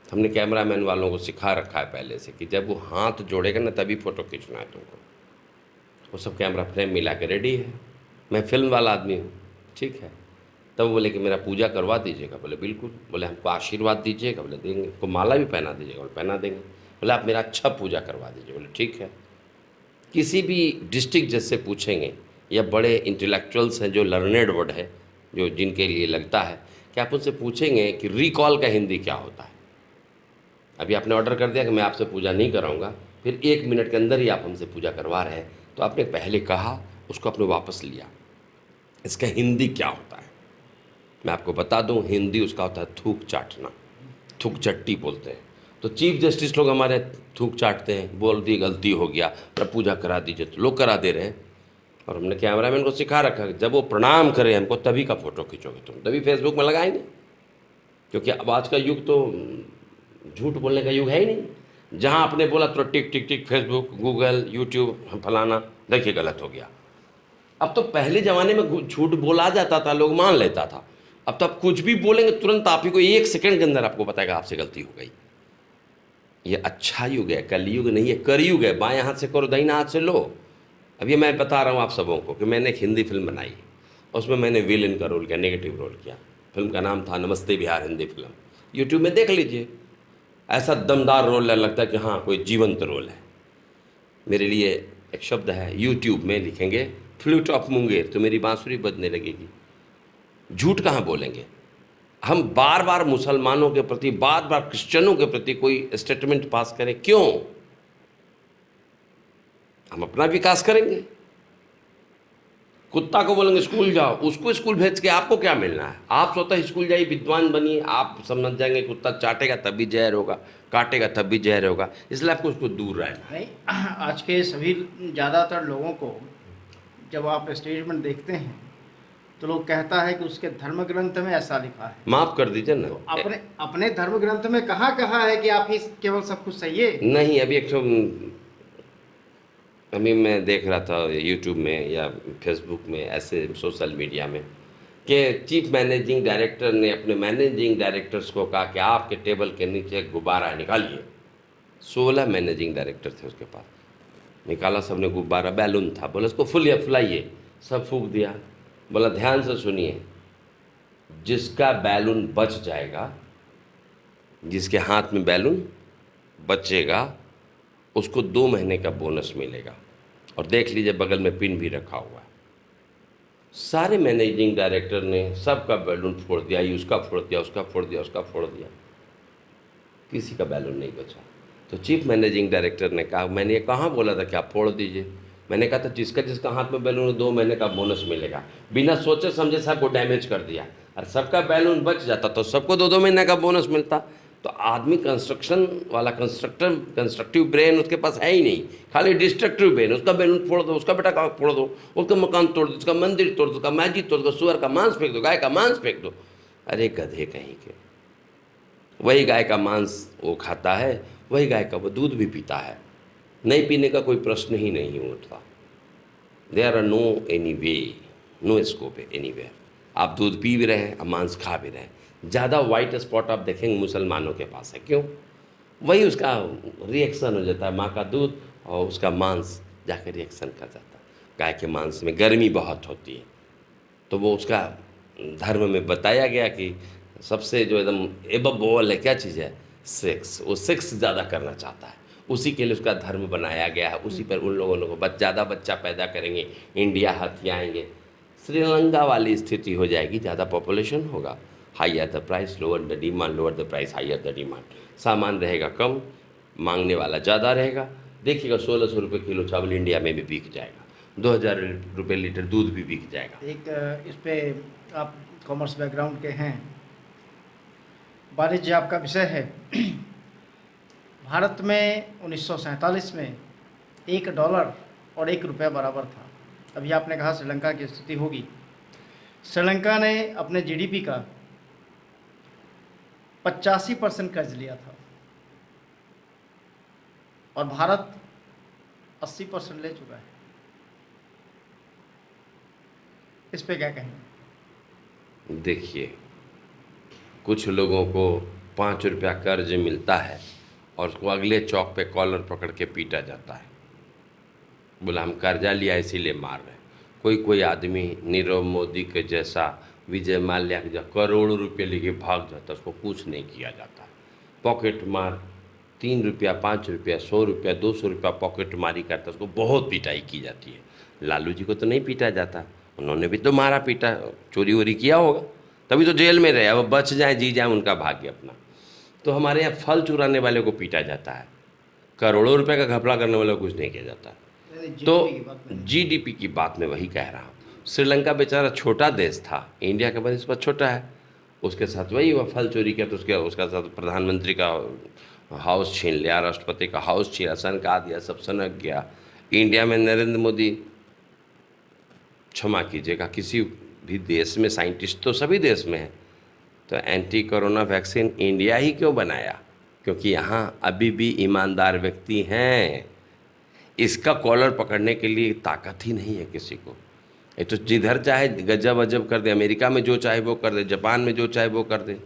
हमने कैमरामैन वालों को सिखा रखा है पहले से कि जब वो हाथ जोड़ेगा ना तभी फ़ोटो खींचना है तुमको। वो सब कैमरा फ्रेम मिला के रेडी है। मैं फिल्म वाला आदमी हूँ, ठीक है। तब बोले कि मेरा पूजा करवा दीजिएगा। बोले बिल्कुल। बोले हमको आशीर्वाद दीजिएगा। बोले देंगे। को माला भी पहना दीजिएगा। बोले पहना देंगे। बोले आप मेरा अच्छा पूजा करवा दीजिए। बोले ठीक है। किसी भी डिस्ट्रिक्ट जज से पूछेंगे, या बड़े इंटेलेक्चुअल्स हैं जो लर्नेड वर्ड है, जो जिनके लिए लगता है कि आप उनसे पूछेंगे कि रिकॉल का हिंदी क्या होता है। अभी आपने ऑर्डर कर दिया कि मैं आपसे पूजा नहीं कराऊंगा, फिर 1 मिनट के अंदर ही आप हमसे पूजा करवा रहे हैं, तो आपने पहले कहा, उसको आपने वापस लिया। इसका हिंदी क्या होता है मैं आपको बता दूं। हिंदी उसका होता है थूक चाटना, थूक चट्टी बोलते हैं। तो चीफ जस्टिस लोग हमारे थूक चाटते हैं, बोल दी गलती हो गया, पर पूजा करा दीजिए, तो लोग करा दे रहे हैं। और हमने कैमरामैन को सिखा रखा है जब वो प्रणाम करे हमको तभी का फ़ोटो खींचोगे तुम, तभी फेसबुक में लगाएंगे। क्योंकि अब आज का युग तो झूठ बोलने का युग है ही नहीं। जहाँ आपने बोला तो टिक टिक टिक, फेसबुक, गूगल, यूट्यूब, फलाना, देखिए गलत हो गया। अब तो पहले ज़माने में झूठ बोला जाता था, लोग मान लेता था। अब तो आप कुछ भी बोलेंगे तुरंत आप ही को 1 सेकंड के अंदर आपको बताएगा आपसे गलती हो गई। ये अच्छा युग है, कलयुग नहीं है, करयुग है। बाएं हाथ से करो, दाहिना हाथ से लो। अब ये मैं बता रहा हूँ आप सबों को कि मैंने एक हिंदी फिल्म बनाई, उसमें मैंने विलेन का रोल किया, नेगेटिव रोल किया। फिल्म का नाम था नमस्ते बिहार हिंदी फिल्म। यूट्यूब में देख लीजिए। ऐसा दमदार रोल लगता है कि हाँ कोई जीवंत रोल है। मेरे लिए एक शब्द है, यूट्यूब में लिखेंगे फ्लूट ऑफ मुंगेर तो मेरी बांसुरी बजने लगेगी। झूठ कहाँ बोलेंगे हम? बार बार मुसलमानों के प्रति, बार बार क्रिश्चियनों के प्रति कोई स्टेटमेंट पास करें, क्यों? हम अपना विकास करेंगे। कुत्ता को बोलेंगे स्कूल जाओ, उसको स्कूल भेज के आपको क्या मिलना है? आप स्वतः स्कूल जाइए, विद्वान बनिए, आप समझ जाएंगे कुत्ता चाटेगा तब भी जहर होगा, काटेगा तब भी जहर होगा, इसलिए आपको उसको दूर रहना है। नहीं, आज के सभी ज़्यादातर लोगों को जब आप स्टेटमेंट देखते हैं तो लोग कहता है कि उसके धर्म ग्रंथ में ऐसा लिखा है। माफ कर दीजिए ना, तो अपने अपने धर्म ग्रंथ में कहाँ कहा है कि आप ही केवल सब कुछ सही है? नहीं, अभी अभी मैं देख रहा था यूट्यूब में या फेसबुक में, ऐसे सोशल मीडिया में, कि चीफ मैनेजिंग डायरेक्टर ने अपने मैनेजिंग डायरेक्टर्स को कहा कि आपके टेबल के नीचे गुब्बारा निकालिए। 16 मैनेजिंग डायरेक्टर थे उसके पास, निकाला सबने गुब्बारा, बैलून था, बोला इसको फुलाइए, सब फूंक दिया। बोला ध्यान से सुनिए, जिसका बैलून बच जाएगा, जिसके हाथ में बैलून बचेगा, उसको 2 महीने का बोनस मिलेगा। और देख लीजिए बगल में पिन भी रखा हुआ है। सारे मैनेजिंग डायरेक्टर ने सबका बैलून फोड़ दिया, ये उसका फोड़ दिया, उसका फोड़ दिया, उसका फोड़ दिया, किसी का बैलून नहीं बचा। तो चीफ मैनेजिंग डायरेक्टर ने कहा, मैंने ये कहाँ बोला था कि आप फोड़ दीजिए? मैंने कहा था जिसका हाथ में बैलून 2 महीने का बोनस मिलेगा। बिना सोचे समझे सबको डैमेज कर दिया, और सबका बैलून बच जाता तो सबको 2-2 महीने का बोनस मिलता। तो आदमी कंस्ट्रक्शन वाला कंस्ट्रक्टिव ब्रेन उसके पास है ही नहीं, खाली डिस्ट्रक्टिव ब्रेन। उसका बैलून फोड़ दो, उसका बेटा का फोड़ दो, उसका मकान तोड़ दो, उसका मंदिर तोड़ दो, उसका मस्जिद तोड़ दो, सुअर का मांस फेंक दो, गाय का मांस फेंक दो। अरे गधे कहीं के, वही गाय का मांस वो खाता है, वही गाय का वो दूध भी पीता है। नहीं पीने का कोई प्रश्न ही नहीं उठता। There are no any way, no scope any way. आप दूध पी भी रहे हैं, अब मांस खा भी रहे हैं। ज़्यादा वाइट स्पॉट आप देखेंगे मुसलमानों के पास है, क्यों? वही उसका रिएक्शन हो जाता है, माँ का दूध और उसका मांस जाकर रिएक्शन कर जाता है। गाय के मांस में गर्मी बहुत होती है, तो वो उसका धर्म में बताया गया कि सबसे जो एकदम एबव ऑल है क्या चीज़ है? सेक्स। वो सेक्स ज़्यादा करना चाहता है, उसी के लिए उसका धर्म बनाया गया है। उसी पर उन लोगों को ज़्यादा बच्चा पैदा करेंगे, इंडिया हथियाएंगे, श्रीलंका वाली स्थिति हो जाएगी। ज़्यादा पॉपुलेशन होगा, higher the price, lower the demand, lower the price, higher the demand. सामान रहेगा कम, मांगने वाला ज़्यादा रहेगा। देखिएगा 1600 रुपये किलो चावल इंडिया में भी बिक जाएगा, 2000 रुपये लीटर दूध भी बिक जाएगा। एक इस पे आप कॉमर्स बैकग्राउंड के हैं, वाणिज्य आपका विषय है। भारत में 1947 में $1 और $1 बराबर था। अभी आपने कहा श्रीलंका की स्थिति होगी। श्रीलंका ने अपने जीडीपी का 85% कर्ज लिया था और भारत 80% ले चुका है। इस पे क्या कहेंगे? देखिए, कुछ लोगों को 5 रुपया कर्ज मिलता है और उसको अगले चौक पे कॉलर पकड़ के पीटा जाता है, बोला हम कर्जा लिया इसीलिए मार रहे हैं। कोई आदमी नीरव मोदी के जैसा, विजय माल्या के जैसा करोड़ों रुपये लेके भाग जाता है, उसको कुछ नहीं किया जाता। पॉकेट मार, 3 रुपया, 5 रुपया, 100 रुपया, 200 रुपया पॉकेट मारी करता, उसको बहुत पिटाई की जाती है। लालू जी को तो नहीं पीटा जाता, उन्होंने भी तो मारा पीटा, चोरी वोरी किया होगा, तभी तो जेल में रहे। अब बच जाए जी जाए उनका भाग्य अपना। तो हमारे यहाँ फल चुराने वाले को पीटा जाता है, करोड़ों रुपए का घपला करने वाले को कुछ नहीं किया जाता। तो जीडीपी की बात मैं वही कह रहा हूँ। श्रीलंका बेचारा छोटा देश था, इंडिया के बनिस्बत पर छोटा है, उसके साथ वही हुआ, फल चोरी किया तो उसका साथ प्रधानमंत्री का हाउस छीन लिया, राष्ट्रपति का हाउस छीना, सनका दिया, सब सनक गया। इंडिया में नरेंद्र मोदी, क्षमा कीजिएगा, किसी भी देश में साइंटिस्ट तो सभी देश में है, तो एंटी कोरोना वैक्सीन इंडिया ही क्यों बनाया? क्योंकि यहाँ अभी भी ईमानदार व्यक्ति हैं। इसका कॉलर पकड़ने के लिए ताकत ही नहीं है किसी को। ये तो जिधर चाहे गजब अजब कर दे, अमेरिका में जो चाहे वो कर दे, जापान में जो चाहे वो कर दे।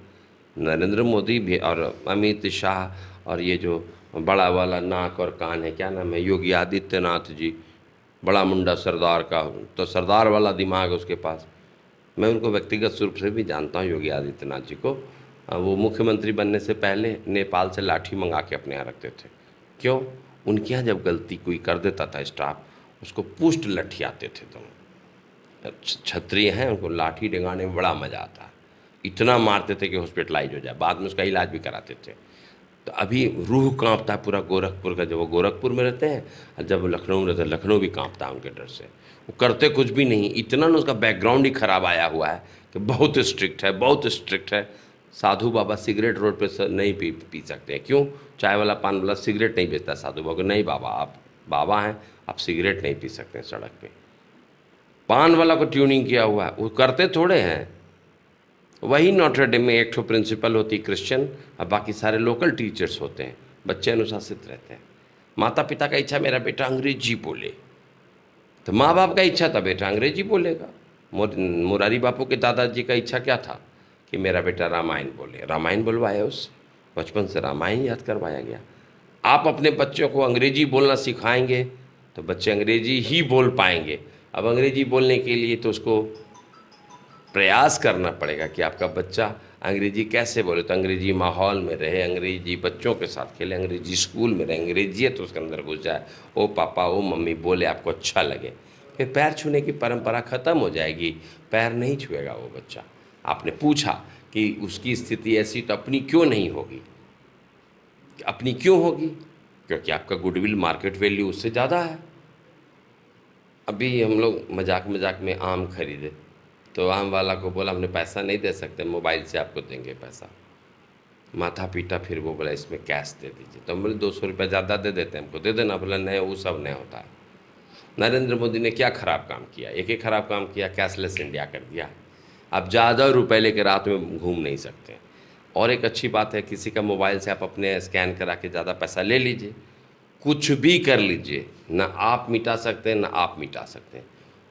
नरेंद्र मोदी भी और अमित शाह और ये जो बड़ा वाला नाक और कान है, क्या नाम है, योगी आदित्यनाथ जी, बड़ा मुंडा सरदार का, तो सरदार वाला दिमाग उसके पास। मैं उनको व्यक्तिगत रूप से भी जानता हूँ, योगी आदित्यनाथ जी को। वो मुख्यमंत्री बनने से पहले नेपाल से लाठी मंगा के अपने यहाँ रखते थे। क्यों? उनके यहाँ जब गलती कोई कर देता था स्टाफ, उसको पुष्ट लठियाते थे। तो क्षत्रिय हैं, उनको लाठी डिंगाने में बड़ा मज़ा आता है, इतना मारते थे कि हॉस्पिटलाइज हो जाए, बाद में उसका इलाज भी कराते थे। तो अभी रूह कांपता है पूरा गोरखपुर का, जब वो गोरखपुर में रहते हैं, और जब वो लखनऊ में रहते हैं, लखनऊ भी कांपता है उनके डर से। वो करते कुछ भी नहीं, इतना ना उसका बैकग्राउंड ही खराब आया हुआ है कि बहुत स्ट्रिक्ट है, बहुत स्ट्रिक्ट है। साधु बाबा सिगरेट रोड पे नहीं पी सकते हैं। क्यों? चाय वाला, पान वाला सिगरेट नहीं बेचता साधु बाबा को, नहीं बाबा, आप बाबा हैं, आप सिगरेट नहीं पी सकते हैं सड़क पे। पान वाला को ट्यूनिंग किया हुआ है, वो करते थोड़े हैं। वही नॉटर डेम में एक ठो प्रिंसिपल होती क्रिश्चियन, और बाकी सारे लोकल टीचर्स होते हैं, बच्चे अनुशासित रहते हैं। माता पिता का इच्छा मेरा बेटा अंग्रेजी बोले, तो माँ बाप का इच्छा था बेटा अंग्रेजी बोलेगा। मुरारी बापू के दादाजी का इच्छा क्या था कि मेरा बेटा रामायण बोले, रामायण बुलवाया उससे, बचपन से रामायण याद करवाया गया। आप अपने बच्चों को अंग्रेजी बोलना सिखाएंगे तो बच्चे अंग्रेजी ही बोल पाएंगे। अब अंग्रेजी बोलने के लिए तो उसको प्रयास करना पड़ेगा कि आपका बच्चा अंग्रेजी कैसे बोले, तो अंग्रेजी माहौल में रहे, अंग्रेजी बच्चों के साथ खेले, अंग्रेजी स्कूल में रहे, अंग्रेजियत तो उसके अंदर घुस जाए, ओ पापा ओ मम्मी बोले, आपको अच्छा लगे। फिर पैर छूने की परंपरा ख़त्म हो जाएगी, पैर नहीं छुएगा वो बच्चा। आपने पूछा कि उसकी स्थिति ऐसी तो अपनी क्यों नहीं होगी? अपनी क्यों होगी? क्योंकि आपका गुडविल मार्केट वैल्यू उससे ज़्यादा है। अभी हम लोग मजाक मजाक में आम खरीदे, तो आम वाला को बोला हमने पैसा नहीं दे सकते, मोबाइल से आपको देंगे पैसा। माथा पीटा, फिर वो बोला इसमें कैश दे दीजिए, तो हम बोले 200 रुपये ज़्यादा दे देते हैं, हमको दे देना। बोला नहीं, वो सब नहीं होता है। नरेंद्र मोदी ने क्या ख़राब काम किया? एक ही ख़राब काम किया, कैशलेस इंडिया कर दिया। आप ज़्यादा रुपए लेकर रात में घूम नहीं सकते। और एक अच्छी बात है, किसी का मोबाइल से आप अपने स्कैन करा के ज़्यादा पैसा ले लीजिए, कुछ भी कर लीजिए, ना आप मिटा सकते हैं ना आप मिटा सकते हैं।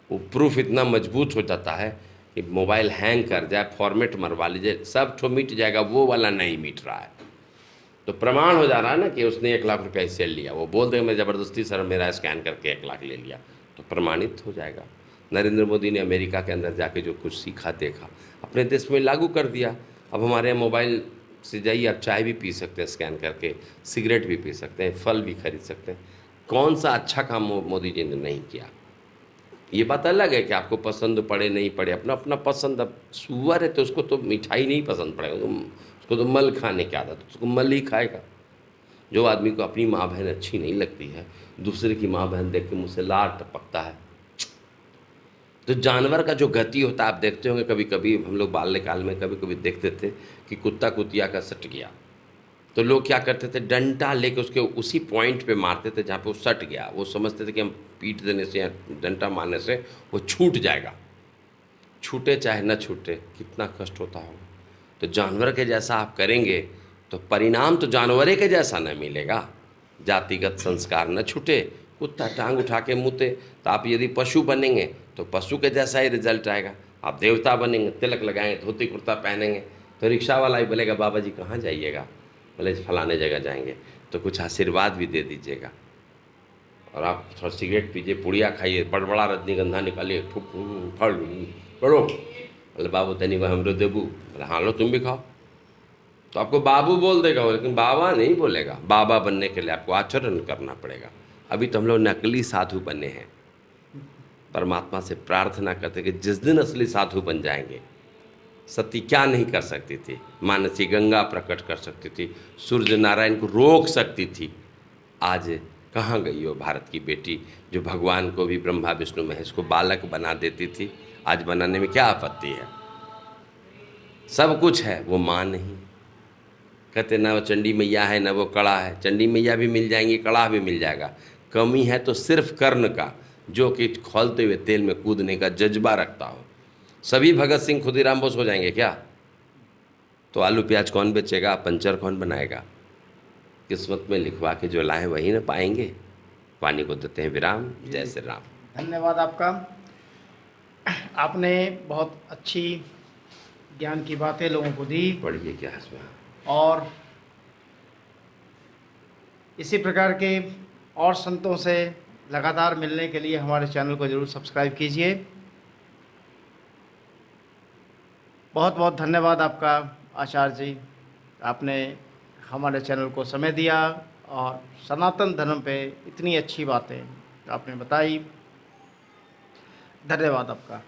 वो प्रूफ इतना मजबूत हो जाता है कि मोबाइल हैंग कर जाए, फॉर्मेट मरवा लीजिए, सब ठो मिट जाएगा, वो वाला नहीं मिट रहा है। तो प्रमाण हो जा रहा है ना कि उसने 1 लाख रुपया इससे लिया। वो बोल देगा मैं ज़बरदस्ती सर मेरा स्कैन करके 1 लाख ले लिया, तो प्रमाणित हो जाएगा। नरेंद्र मोदी ने अमेरिका के अंदर जाके जो कुछ सीखा देखा, अपने देश में लागू कर दिया। अब हमारे यहाँ मोबाइल से जाइए, आप चाय भी पी सकते हैं स्कैन करके, सिगरेट भी पी सकते हैं, फल भी खरीद सकते हैं। कौन सा अच्छा काम मोदी जी ने नहीं किया? ये बात अलग है कि आपको पसंद पड़े नहीं पड़े, अपना अपना पसंद। अब सुअर है तो उसको तो मिठाई नहीं पसंद पड़ेगा, उसको तो मल खाने की आदत, उसको मल ही खाएगा। जो आदमी को अपनी माँ बहन अच्छी नहीं लगती है, दूसरे की माँ बहन देख के मुँह से लार टपकता है। तो जानवर का जो गति होता है, आप देखते होंगे कभी कभी, हम लोग बाल्यकाल में कभी कभी देखते थे कि कुत्ता कुतिया का सट गया, तो लोग क्या करते थे, डंडा लेके उसके उसी पॉइंट पे मारते थे जहाँ पे वो सट गया। वो समझते थे कि हम पीट देने से या डंडा मारने से वो छूट जाएगा। छूटे चाहे न छूटे, कितना कष्ट होता होगा। तो जानवर के जैसा आप करेंगे तो परिणाम तो जानवरे के जैसा न मिलेगा। जातिगत संस्कार न छूटे, कुत्ता टांग उठा के मुते, तो आप यदि पशु बनेंगे तो पशु के जैसा ही रिजल्ट आएगा। आप देवता बनेंगे, तिलक लगाएंगे, धोती कुर्ता पहनेंगे, तो रिक्शा वाला ही बोलेगा बाबा जी कहाँ जाइएगा? बोले फलाने जगह जाएंगे, तो कुछ आशीर्वाद भी दे दीजिएगा। और आप थोड़ा सिगरेट पीजिए, पुड़िया खाइए, बड़ा रजनीगंधा निकालिए, फल पढ़ो, बोले बाबू तनी को हमरो देबू, बोले हाँ लो तुम भी खाओ। तो आपको बाबू बोल देगा, लेकिन बाबा नहीं बोलेगा। बाबा बनने के लिए आपको आचरण करना पड़ेगा। अभी तो हम लोग नकली साधु बने हैं। परमात्मा से प्रार्थना करते कि जिस दिन असली साधु बन जाएंगे, सती क्या नहीं कर सकती थी? मानसी गंगा प्रकट कर सकती थी, सूर्य नारायण को रोक सकती थी। आज कहाँ गई हो भारत की बेटी, जो भगवान को भी ब्रह्मा विष्णु महेश को बालक बना देती थी? आज बनाने में क्या आपत्ति है? सब कुछ है, वो माँ नहीं। कहते ना वो चंडी मैया है ना वो कड़ा है। चंडी मैया भी मिल जाएंगी, कड़ा भी मिल जाएगा। कमी है तो सिर्फ कर्ण का, जो कि खौलते हुए तेल में कूदने का जज्बा रखता हो। सभी भगत सिंह खुदीराम बोस हो जाएंगे क्या? तो आलू प्याज कौन बेचेगा? पंचर कौन बनाएगा? किस्मत में लिखवा के जो लाए वही ना पाएंगे। वाणी को देते हैं विराम। जय श्री राम। धन्यवाद आपका। आपने बहुत अच्छी ज्ञान की बातें लोगों को दी। पढ़िए क्या है इसमें? और इसी प्रकार के और संतों से लगातार मिलने के लिए हमारे चैनल को ज़रूर सब्सक्राइब कीजिए। बहुत बहुत धन्यवाद आपका आचार्य जी, आपने हमारे चैनल को समय दिया और सनातन धर्म पे इतनी अच्छी बातें आपने बताई। धन्यवाद आपका।